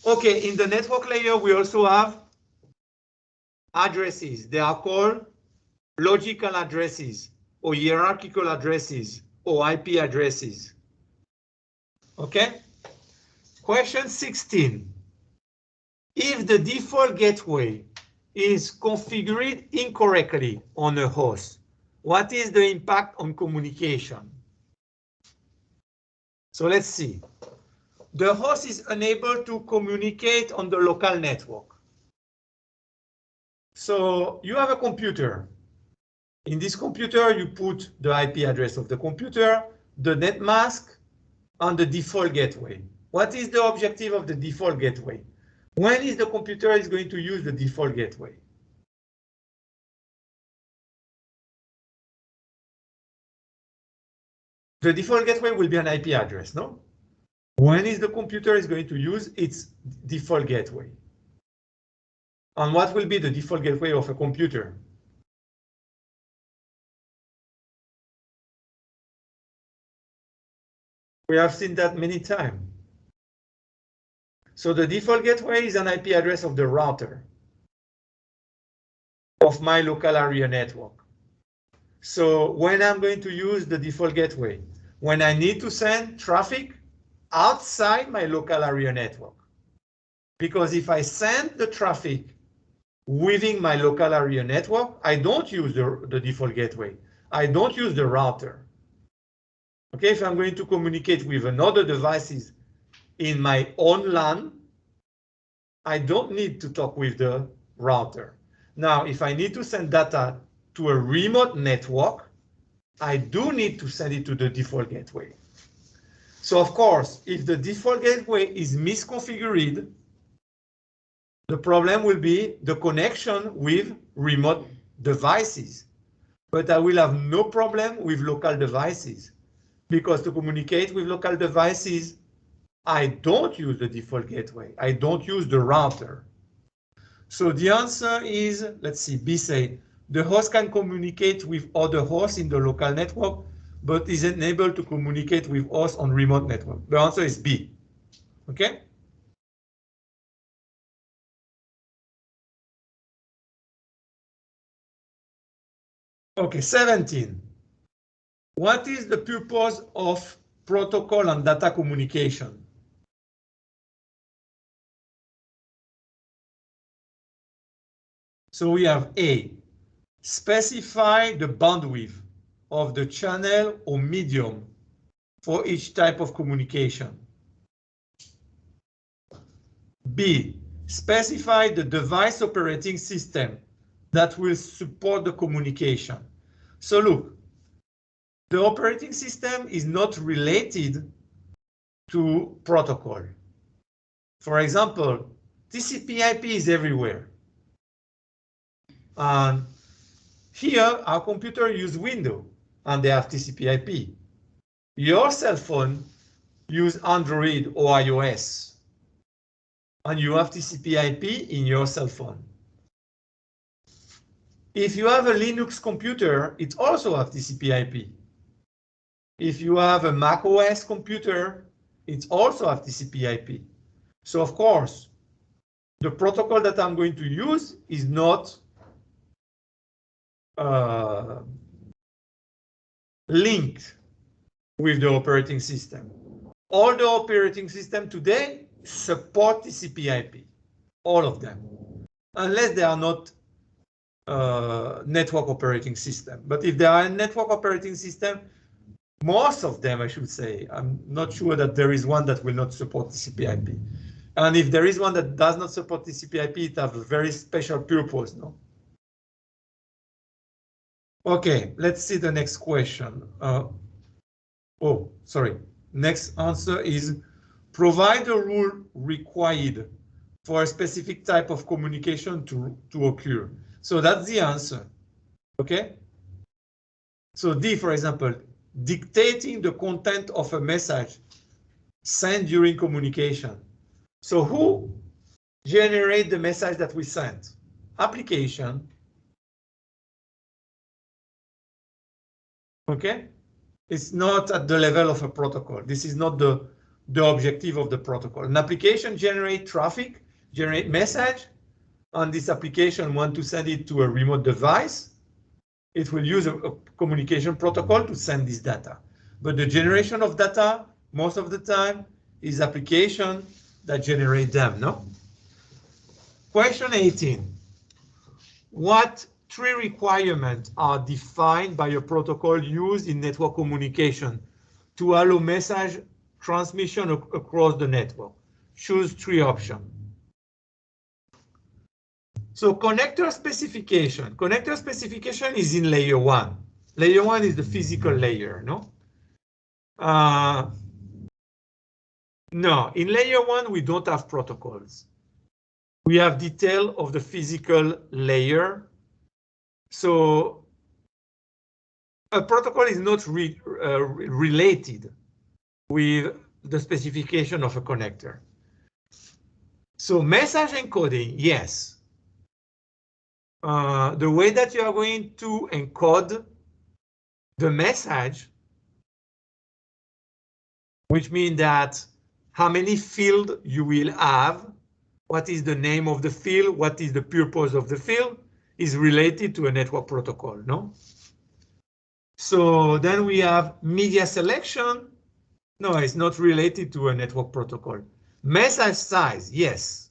Okay, in the network layer, we also have addresses. They are called logical addresses or hierarchical addresses or IP addresses. Okay? Question 16. If the default gateway is configured incorrectly on a host, what is the impact on communication? So let's see. The host is unable to communicate on the local network. So you have a computer. In this computer, you put the IP address of the computer, the net mask, and the default gateway. What is the objective of the default gateway? When is the computer is going to use the default gateway? The default gateway will be an IP address, no? When is the computer is going to use its default gateway? And what will be the default gateway of a computer? We have seen that many times. So the default gateway is an IP address of the router of my local area network. So when I'm going to use the default gateway, when I need to send traffic outside my local area network. Because if I send the traffic within my local area network, I don't use the default gateway. I don't use the router. Okay, if I'm going to communicate with another devices in my own LAN, I don't need to talk with the router. Now, if I need to send data to a remote network, I do need to send it to the default gateway. So of course, if the default gateway is misconfigured, the problem will be the connection with remote devices. But I will have no problem with local devices, because to communicate with local devices, I don't use the default gateway. I don't use the router. So the answer is, let's see, B said, the host can communicate with other hosts in the local network, but is unable to communicate with hosts on remote network. The answer is B. Okay? Okay, 17. What is the purpose of protocol and data communication? So we have A, specify the bandwidth of the channel or medium for each type of communication. B, specify the device operating system that will support the communication. So look, the operating system is not related to protocol. For example, TCP/IP is everywhere. And here, our computer use Windows, and they have TCP/IP. Your cell phone use Android or iOS, and you have TCP/IP in your cell phone. If you have a Linux computer, it also has TCP/IP. If you have a Mac OS computer, it also has TCP/IP. So of course, the protocol that I'm going to use is not linked with the operating system. All the operating systems today support TCP/IP, all of them, unless they are not network operating system. But if they are a network operating system, most of them, I should say, I'm not sure that there is one that will not support TCP/IP. And if there is one that does not support TCP/IP, it has a very special purpose, no? Okay, let's see the next question. Oh, sorry. Next answer is provide a rule required for a specific type of communication to occur. So that's the answer. Okay? So D, for example, dictating the content of a message sent during communication. So who generates the message that we sent? Application. Okay? It's not at the level of a protocol. This is not the objective of the protocol. An application generates traffic, generate message, and this application wants to send it to a remote device. It will use a communication protocol to send this data. But the generation of data, most of the time, is application that generate them, no? Question 18. What three requirements are defined by a protocol used in network communication to allow message transmission across the network? Choose three options. So connector specification. Connector specification is in layer 1. Layer 1 is the physical layer, no? No, in layer 1, we don't have protocols. We have detail of the physical layer. So a protocol is not related with the specification of a connector. So message encoding, yes. The way that you are going to encode the message, which means that how many fields you will have, what is the name of the field, what is the purpose of the field, is related to a network protocol, no? So then we have media selection. No, it's not related to a network protocol. Message size, yes.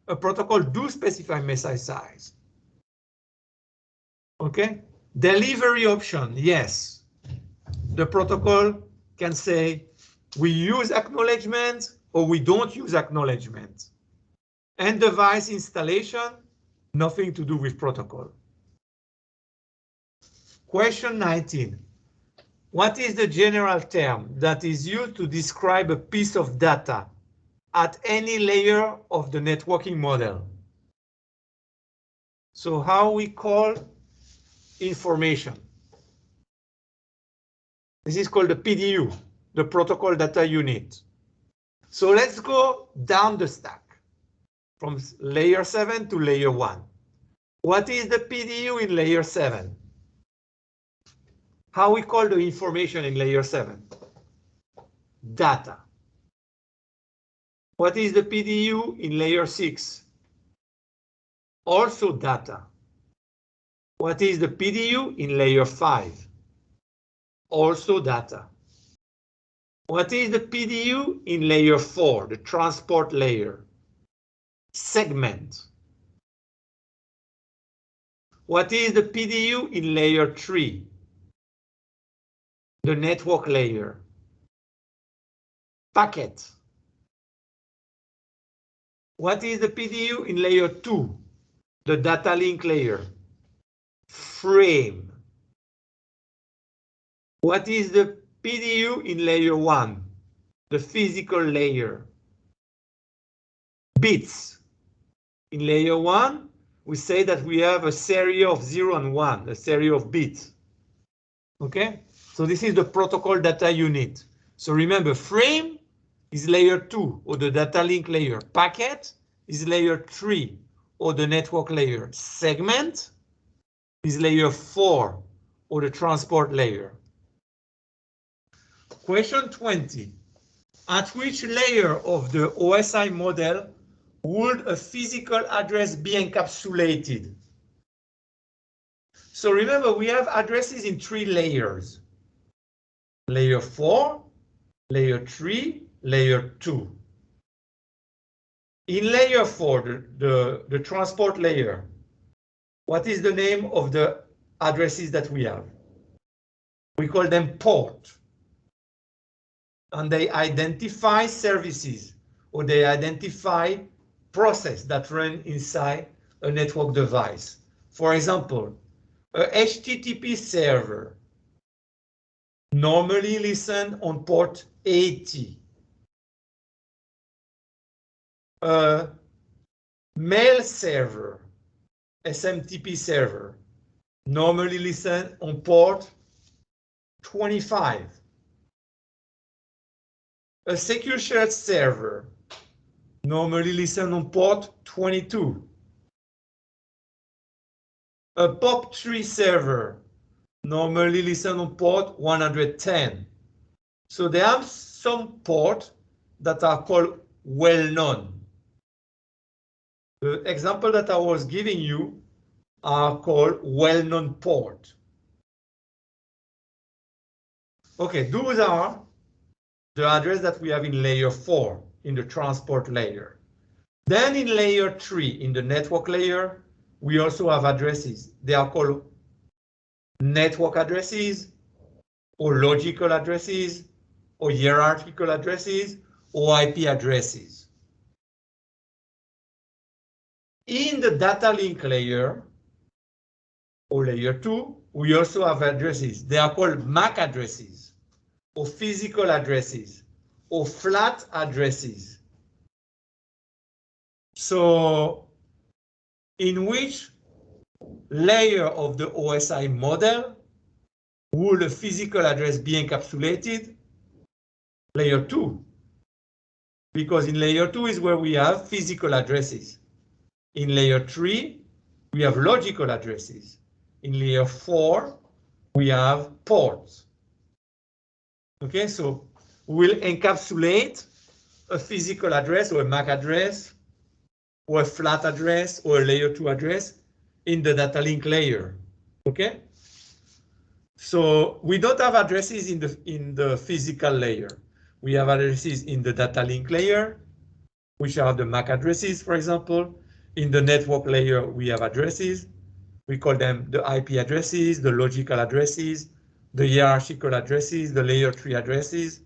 A protocol do specify message size. Okay. Delivery option, yes. The protocol can say we use acknowledgement or we don't use acknowledgement. And device installation, nothing to do with protocol. Question 19. What is the general term that is used to describe a piece of data at any layer of the networking model? So how we call information? This is called the PDU, the protocol data unit. So let's go down the stack from layer 7 to layer 1. What is the PDU in layer 7? How we call the information in layer 7? Data. What is the PDU in layer 6? Also data. What is the PDU in layer 5? Also data. What is the PDU in layer 4, the transport layer? Segment. What is the PDU in layer 3, the network layer? Packet. What is the PDU in layer 2, the data link layer? Frame. What is the PDU in layer 1, the physical layer? Bits. In layer 1, we say that we have a series of 0 and 1, a series of bits. Okay? So this is the protocol data unit. So remember, frame is layer 2, or the data link layer. Packet is layer 3, or the network layer. Segment is layer 4, or the transport layer. Question 20. At which layer of the OSI model would a physical address be encapsulated? So remember, we have addresses in 3 layers. Layer 4, layer 3, layer 2. In layer 4, the transport layer, what is the name of the addresses that we have? We call them port. And they identify services, or they identify process that run inside a network device. For example, a HTTP server normally listen on port 80. A mail server, SMTP server, normally listen on port 25. A secure shared server normally listen on port 22. A POP3 server normally listen on port 110. So there are some ports that are called well-known. The example that I was giving you are called well-known port. Okay, those are the address that we have in layer 4, in the transport layer. Then in layer 3, in the network layer, we also have addresses. They are called network addresses, or logical addresses, or hierarchical addresses, or IP addresses. In the data link layer, or layer 2, we also have addresses. They are called MAC addresses, or physical addresses, or flat addresses. So, in which layer of the OSI model would a physical address be encapsulated? Layer 2. Because in layer 2 is where we have physical addresses. In layer 3, we have logical addresses. In layer 4, we have ports. Okay, so we'll encapsulate a physical address, or a MAC address, or a flat address, or a layer 2 address in the data link layer. Okay? So we don't have addresses in the physical layer. We have addresses in the data link layer, which are the MAC addresses, for example. In the network layer, we have addresses. We call them the IP addresses, the logical addresses, the hierarchical addresses, the layer 3 addresses.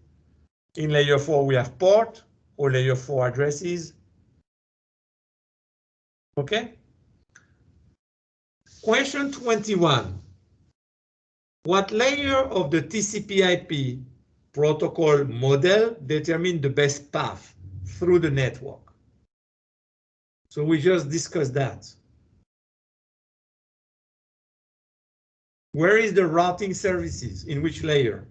In layer 4, we have port, or layer 4 addresses. Okay? Question 21. What layer of the TCP/IP protocol model determines the best path through the network? So we just discussed that. Where is the routing services? In which layer?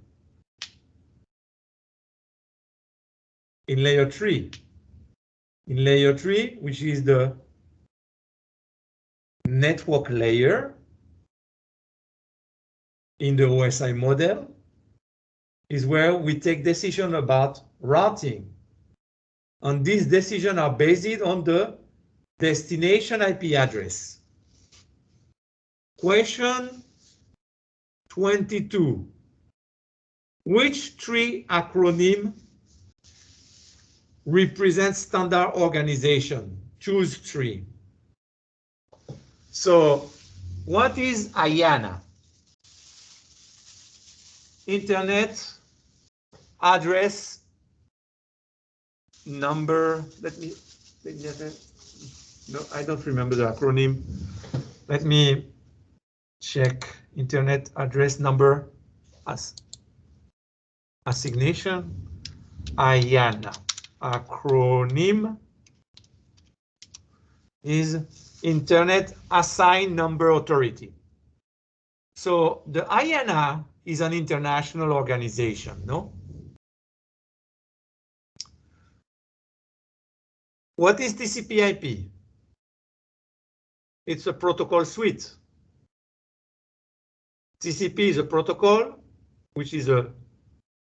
In layer 3. In layer 3, which is the network layer in the OSI model, is where we take decision about routing. And these decisions are based on the destination IP address. Question 22. Which three acronym represent standard organization? Choose three. So what is IANA? Internet address number. Let me no, I don't remember the acronym. Let me check. Internet address number as assignation. IANA acronym is Internet Assigned Number Authority. So the IANA is an international organization, no? What is TCP/IP? It's a protocol suite. TCP is a protocol, which is a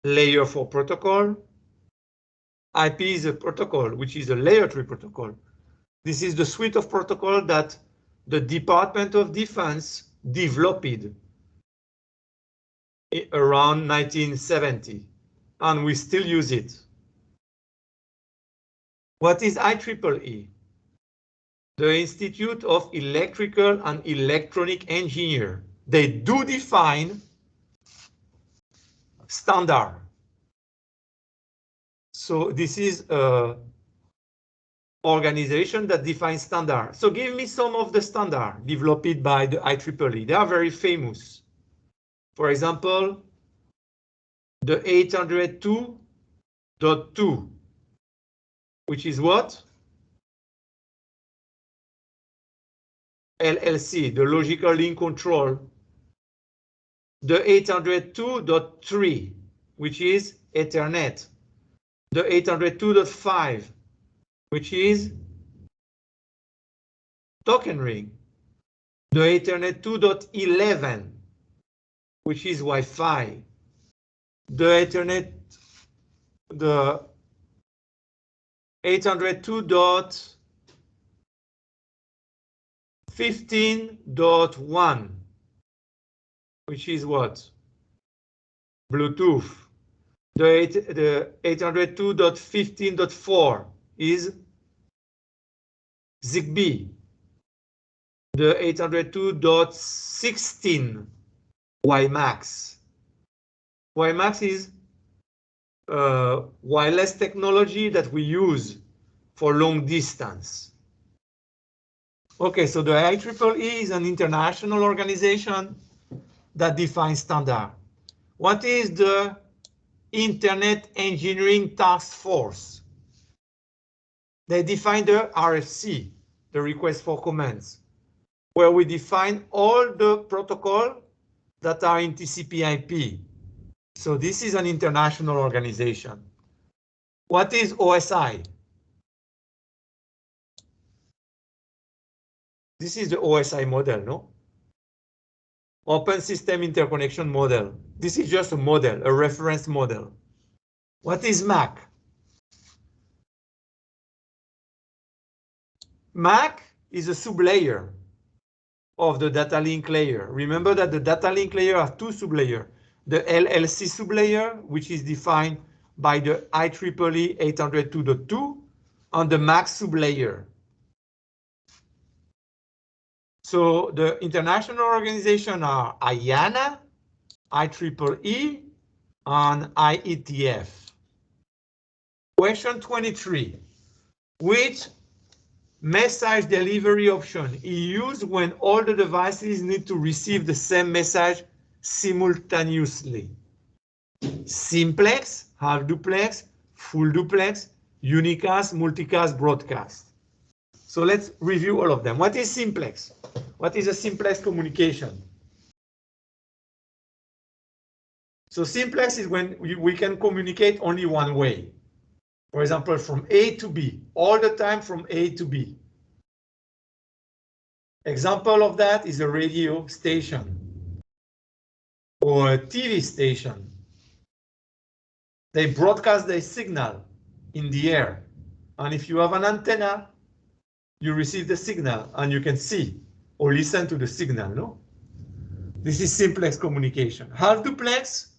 layer 4 protocol. IP is a protocol, which is a layer 3 protocol. This is the suite of protocol that the Department of Defense developed around 1970, and we still use it. What is IEEE? The Institute of Electrical and Electronic Engineer. They do define standard. So this is a organization that defines standard. So give me some of the standard developed by the IEEE. They are very famous. For example, the 802.2, which is what? LLC, the logical link control. The 802.3, which is Ethernet. The 802.5, which is token ring. The Ethernet 2.11, which is Wi-Fi. The Ethernet, the 802.15.1, which is what? Bluetooth. The 802.15.4 is Zigbee. The 802.16 WiMAX. WiMAX is wireless technology that we use for long distance. Okay, so the IEEE is an international organization that defines standard. What is the Internet Engineering Task Force? They define the RFC, the request for comments, where we define all the protocol that are in TCP/IP. So this is an international organization. What is OSI? This is the OSI model, no? Open System Interconnection Model. This is just a model, a reference model. What is MAC? MAC is a sublayer of the data link layer. Remember that the data link layer has two sublayers. The LLC sublayer, which is defined by the IEEE 802.2, and the MAC sublayer. So the international organizations are IANA, IEEE, and IETF. Question 23. Which message delivery option is used when all the devices need to receive the same message simultaneously? Simplex, half duplex, full duplex, unicast, multicast, broadcast. So let's review all of them. What is simplex? What is a simplex communication? So simplex is when we can communicate only one way. For example, from A to B, all the time from A to B. Example of that is a radio station or a TV station. They broadcast their signal in the air. And if you have an antenna, you receive the signal and you can see or listen to the signal, no? This is simplex communication. Half duplex,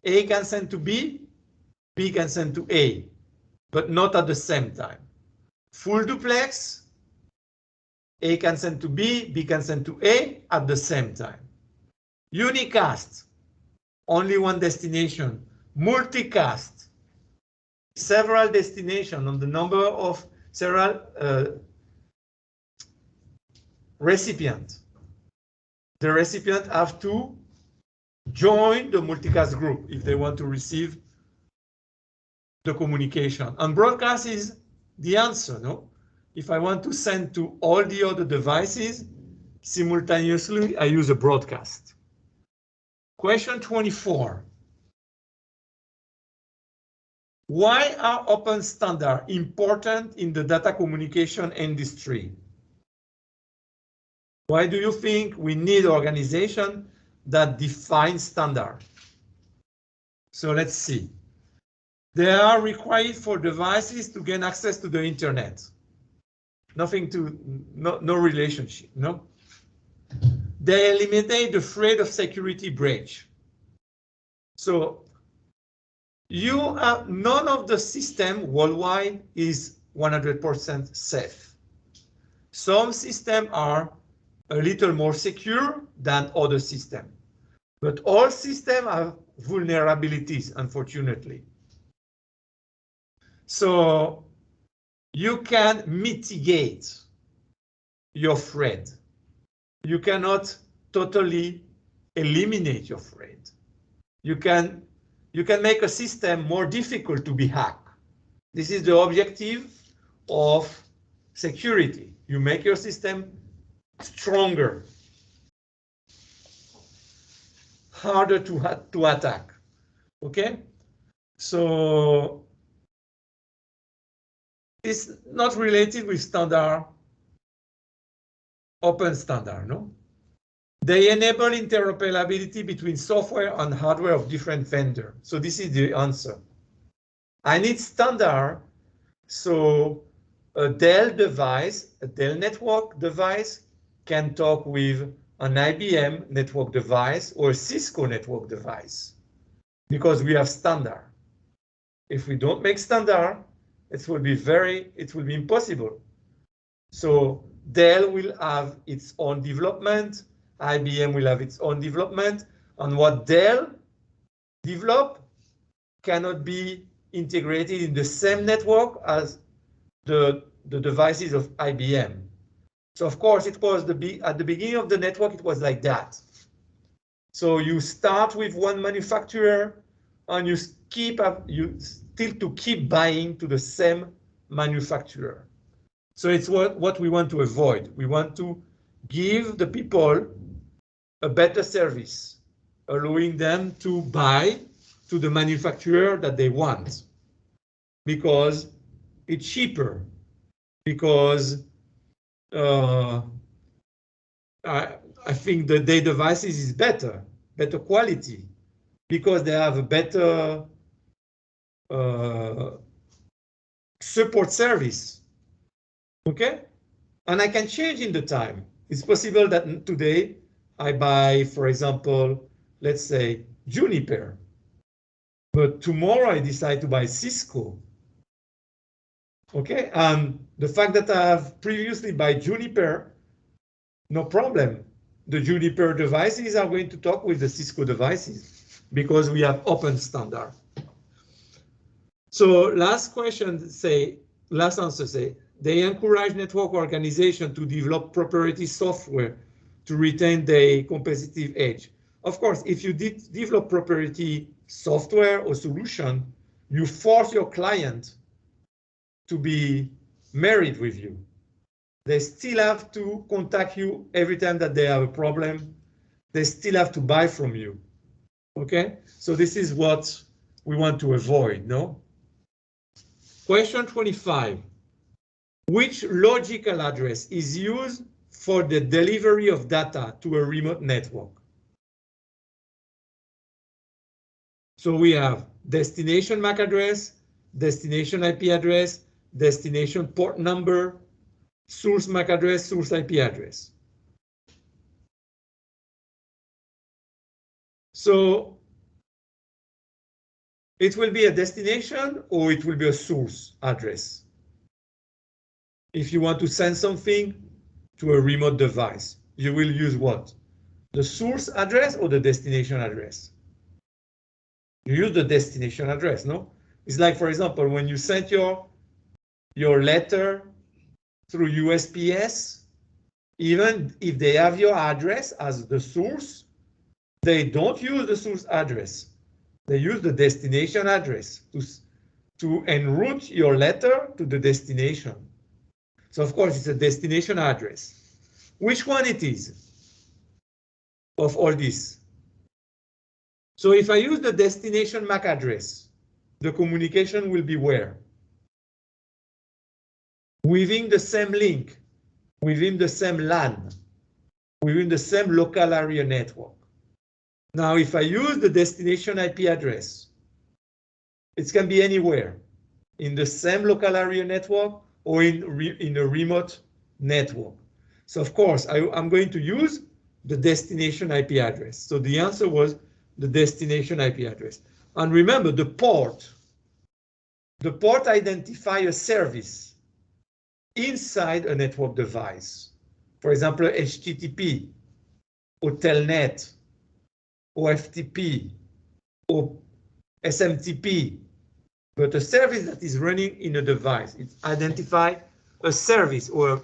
A can send to B, B can send to A, but not at the same time. Full duplex, A can send to B, B can send to A at the same time. Unicast, only one destination. Multicast, several destinations on the number of several recipients. The recipient have to join the multicast group if they want to receive the communication. And broadcast is the answer, no? If I want to send to all the other devices simultaneously, I use a broadcast. Question 24. Why are open standards important in the data communication industry? Why do you think we need organization that define standard? So let's see. They are required for devices to gain access to the internet. Nothing to, no relationship, no? They eliminate the threat of security breach. So you have, none of the system worldwide is 100% safe. Some systems are a little more secure than other systems, but all systems have vulnerabilities, unfortunately. So you can mitigate your threat. You cannot totally eliminate your threat. You can make a system more difficult to be hacked. This is the objective of security. You make your system stronger, harder to attack. Okay? So it's not related with standard, open standard, no? They enable interoperability between software and hardware of different vendors. So this is the answer. I need standard, so a Dell device, a Dell network device can talk with an IBM network device or a Cisco network device because we have standard. If we don't make standard, it will be impossible. So Dell will have its own development, IBM will have its own development, and what Dell develop cannot be integrated in the same network as the devices of IBM. So of course it was at the beginning of the network, it was like that. So you start with one manufacturer and you still to keep buying to the same manufacturer. So it's what we want to avoid. We want to give the people a better service, allowing them to buy to the manufacturer that they want because it's cheaper, because I think the their devices is better quality, because they have a better support service. Okay, and I can change in the time. It's possible that today I buy, for example, let's say Juniper, but tomorrow I decide to buy Cisco. Okay, and the fact that I have previously buy Juniper, no problem. The Juniper devices are going to talk with the Cisco devices because we have open standard. So last answer say, they encourage network organization to develop proprietary software to retain their competitive edge. Of course, if you develop proprietary software or solution, you force your client to be married with you. They still have to contact you every time that they have a problem. They still have to buy from you. Okay, so this is what we want to avoid, no? Question 25. Which logical address is used for the delivery of data to a remote network? So we have destination MAC address, destination IP address, destination port number, source MAC address, source IP address. So it will be a destination or it will be a source address. If you want to send something to a remote device, you will use what? The source address or the destination address? You use the destination address, no? It's like, for example, when you send your letter through USPS, even if they have your address as the source, they don't use the source address. They use the destination address to en route your letter to the destination. So of course it's a destination address. Which one it is of all this? So if I use the destination MAC address, the communication will be where? Within the same link, within the same LAN, within the same local area network. Now, if I use the destination IP address, it can be anywhere, in the same local area network or in a remote network. So of course, I'm going to use the destination IP address. So the answer was the destination IP address. And remember, the port identifies a service inside a network device. For example, HTTP, or Telnet, or FTP, or SMTP. But a service that is running in a device, it identifies a service or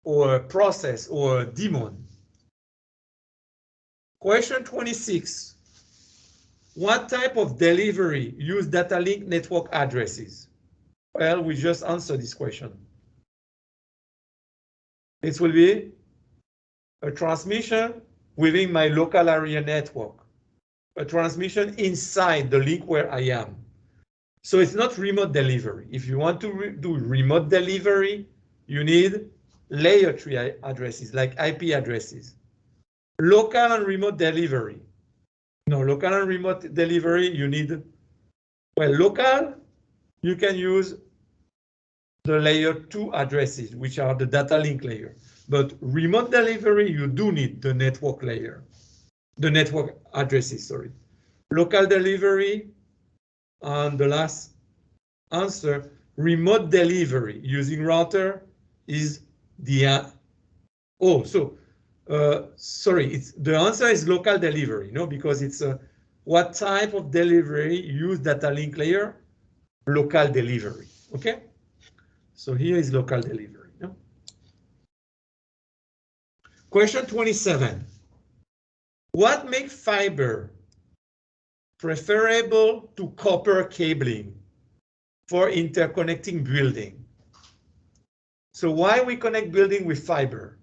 a process or a daemon. Question 26. What type of delivery use data link network addresses? Well, we just answered this question. It will be a transmission within my local area network, a transmission inside the link where I am. So it's not remote delivery. If you want to do remote delivery, you need layer 3 addresses like IP addresses. Local and remote delivery. No, local and remote delivery, you need, well, local, you can use the layer 2 addresses, which are the data link layer. But remote delivery, you do need the network layer, the network addresses, sorry. Local delivery, and the last answer, remote delivery using router is the, sorry, the answer is local delivery, no, because it's what type of delivery use data link layer? Local delivery, okay? So here is local delivery, no? Question 27. What makes fiber preferable to copper cabling for interconnecting building? So why we connect building with fiber?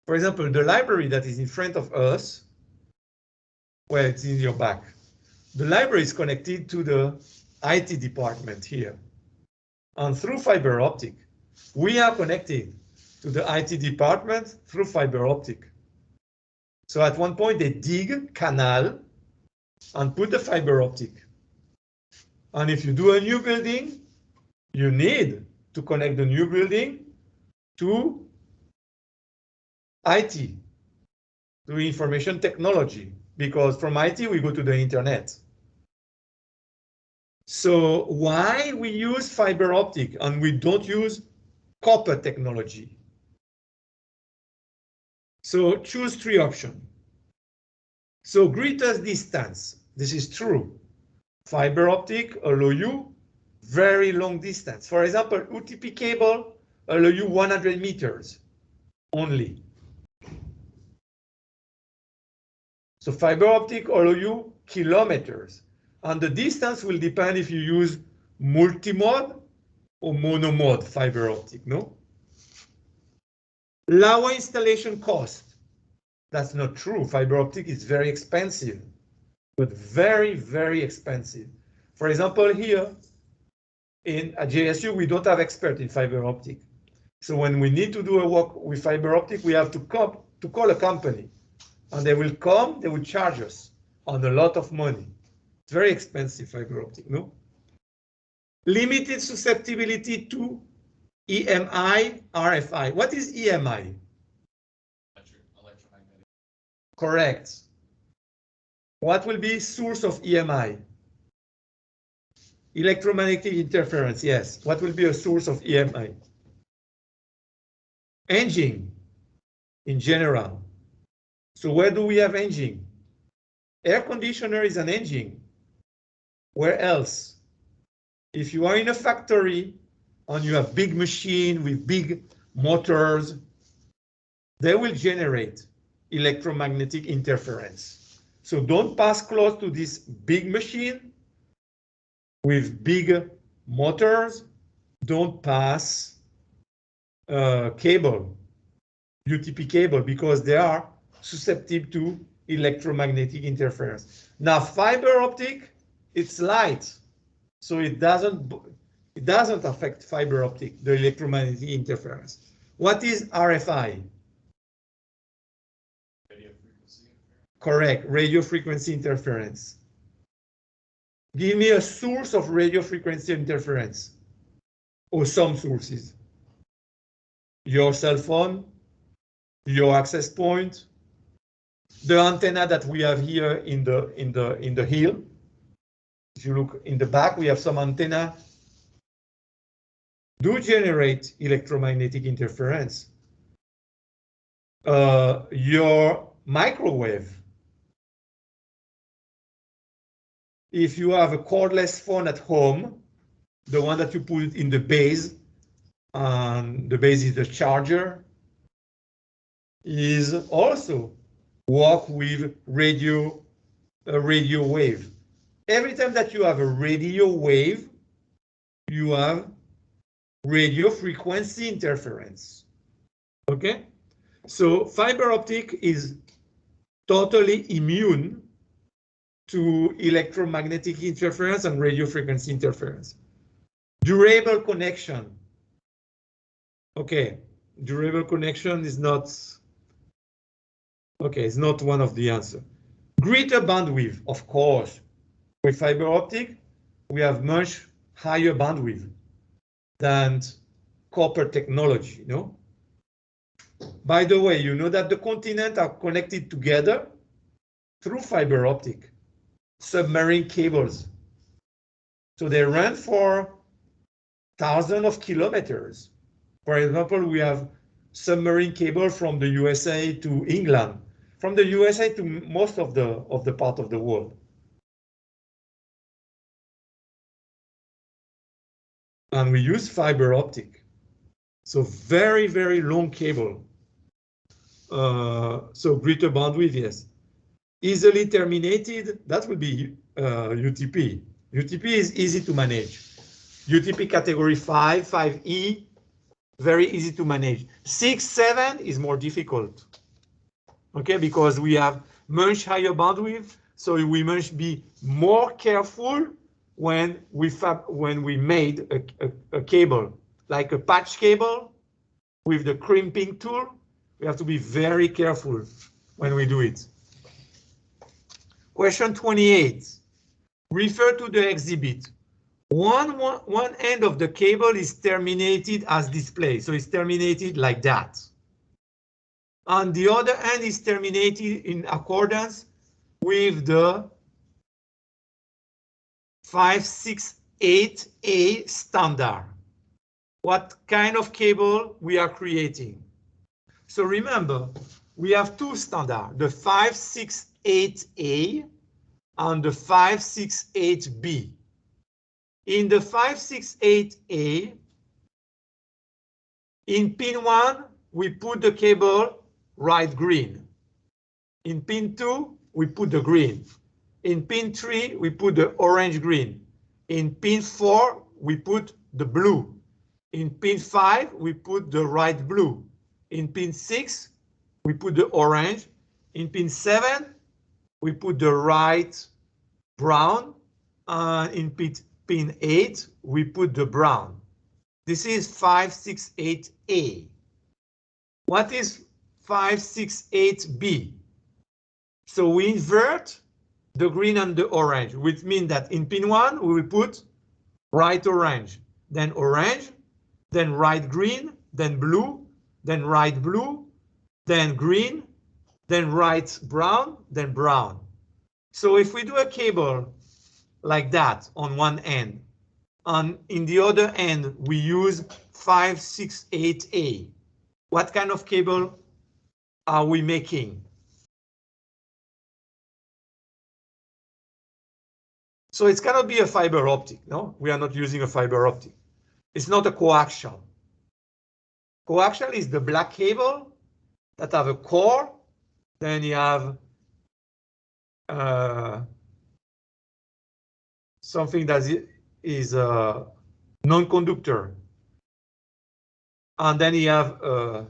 For example, the library that is in front of us, well, it's in your back. The library is connected to the IT department here. And through fiber optic, we are connected to the IT department through fiber optic. So at one point they dig canal and put the fiber optic. And if you do a new building, you need to connect the new building to IT, to information technology, because from IT we go to the internet. So why we use fiber optic and we don't use copper technology? So choose 3 options. So greatest distance, this is true. Fiber optic allow you very long distance. For example, UTP cable allow you 100 meters only. So fiber optic allow you kilometers. And the distance will depend if you use multi-mode or mono-mode fiber optic, no? Lower installation cost. That's not true. Fiber optic is very expensive, but very, very expensive. For example, here at JSU, we don't have expert in fiber optic. So when we need to do a work with fiber optic, we have to call a company. And they will come, they will charge us on a lot of money. It's very expensive, fiber optic, no? Limited susceptibility to EMI, RFI. What is EMI? Correct. What will be source of EMI? Electromagnetic interference, yes. What will be a source of EMI? Engine, in general. So where do we have engine? Air conditioner is an engine. Where else? If you are in a factory and you have big machine with big motors, they will generate electromagnetic interference. So don't pass close to this big machine with big motors. Don't pass cable, UTP cable, because they are susceptible to electromagnetic interference. Now, fiber optic, it's light, so it doesn't affect fiber optic, the electromagnetic interference. What is RFI? Radio frequency interference. Correct, radio frequency interference. Give me a source of radio frequency interference, or some sources. Your cell phone, your access point, the antenna that we have here in the hill. If you look in the back, we have some antenna do generate electromagnetic interference. Your microwave. If you have a cordless phone at home, the one that you put in the base, the base is the charger, is also work with a radio wave. Every time that you have a radio wave, you have radio frequency interference. Okay? So fiber optic is totally immune to electromagnetic interference and radio frequency interference. Durable connection. Okay, durable connection is not, okay, it's not one of the answers. Greater bandwidth, of course. With fiber optic, we have much higher bandwidth than copper technology, you know? By the way, you know that the continents are connected together through fiber optic, submarine cables. So they run for thousands of kilometers. For example, we have submarine cable from the USA to England, from the USA to most of the part of the world. And we use fiber optic. So very, very long cable. So greater bandwidth, yes. Easily terminated, that would be UTP. UTP is easy to manage. UTP category 5, 5E, very easy to manage. 6, 7 is more difficult. Okay, because we have much higher bandwidth, so we must be more careful when we made a cable, like a patch cable with the crimping tool. We have to be very careful when we do it. Question 28. Refer to the exhibit. One end of the cable is terminated as displayed, so it's terminated like that. And the other end is terminated in accordance with the 568A standard. What kind of cable we are creating? So remember, we have two standards, the 568A and the 568B. In the 568A, in pin 1, we put the cable right green. In pin 2, we put the green. In pin 3, we put the orange green. In pin 4, we put the blue. In pin 5, we put the right blue. In pin 6, we put the orange. In pin 7, we put the right brown. In pin 8, we put the brown. This is 568A. What is 568B? So we invert the green and the orange, which means that in pin 1, we will put right orange, then right green, then blue, then right blue, then green, then right brown, then brown. So if we do a cable like that on one end, and in the other end we use 568A, what kind of cable are we making? So it's cannot be a fiber optic, no? We are not using a fiber optic. It's not a coaxial. Coaxial is the black cable that have a core, then you have something that is a non-conductor, and then you have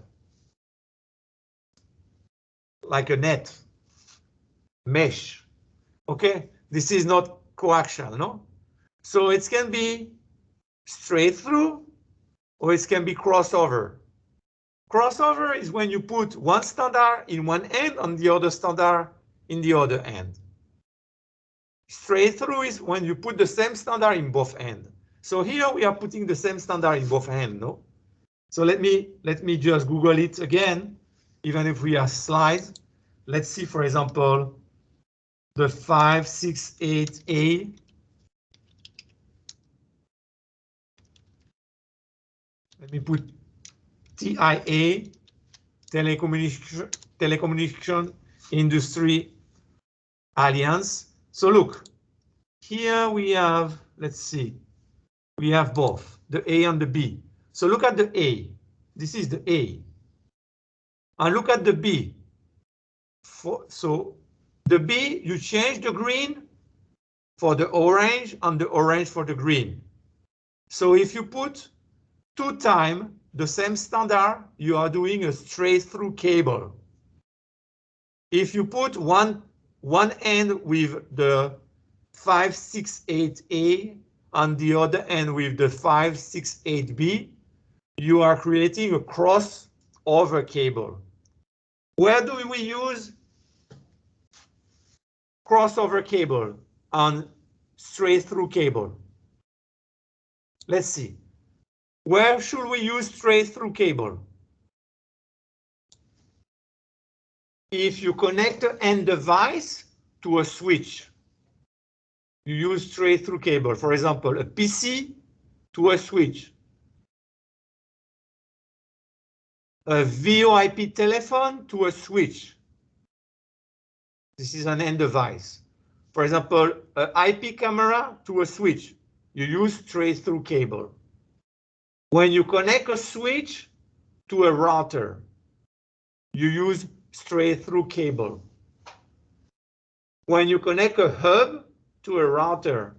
like a net mesh. Okay, this is not coaxial, no? So it can be straight through, or it can be crossover. Crossover is when you put one standard in one end and the other standard in the other end. Straight through is when you put the same standard in both ends. So here we are putting the same standard in both ends, no? So let me just Google it again, even if we have slides. Let's see, for example, the 568A. Let me put TIA, Telecommunication Industry Alliance. So look, here we have, let's see, we have both the A and the B. So look at the A. This is the A. And look at the B. So the B, you change the green for the orange and the orange for the green. So if you put 2 times the same standard, you are doing a straight through cable. If you put one end with the 568A and the other end with the 568B, you are creating a crossover cable. Where do we use crossover cable and straight through cable? Let's see. Where should we use straight through cable? If you connect an end device to a switch, you use straight through cable. For example, a PC to a switch. A VoIP telephone to a switch. This is an end device. For example, an IP camera to a switch. You use straight through cable. When you connect a switch to a router, you use straight through cable. When you connect a hub to a router,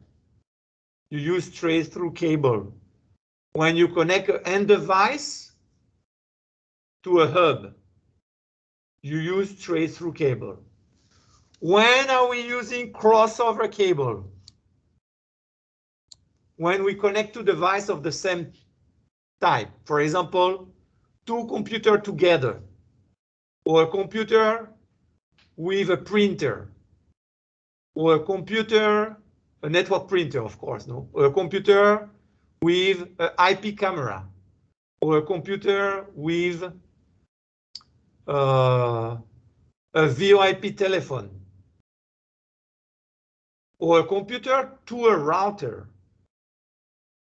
you use straight through cable. When you connect an end device to a hub, you use straight through cable. When are we using crossover cable? When we connect two devices of the same type. For example, 2 computers together, or a computer with a printer, or a computer, a network printer, of course, no? Or a computer with an IP camera, or a computer with a VoIP telephone, or a computer to a router.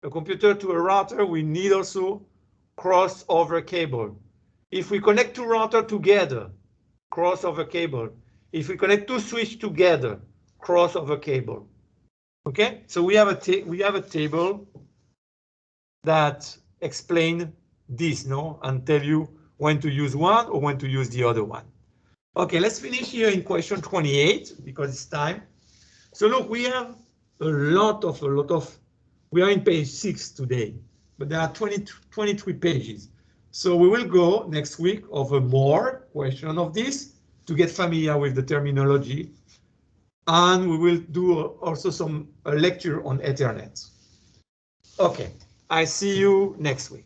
A computer to a router, we need also crossover cable. If we connect 2 routers together, crossover cable. If we connect 2 switches together, crossover cable. Okay, so we have a table that explains this, no, and tell you when to use one or when to use the other one. Okay, let's finish here in question 28 because it's time. So look, we have a lot of, we are in page 6 today, but there are 23 pages. So we will go next week over more question of this to get familiar with the terminology. And we will do also some lecture on Ethernet. Okay, I see you next week.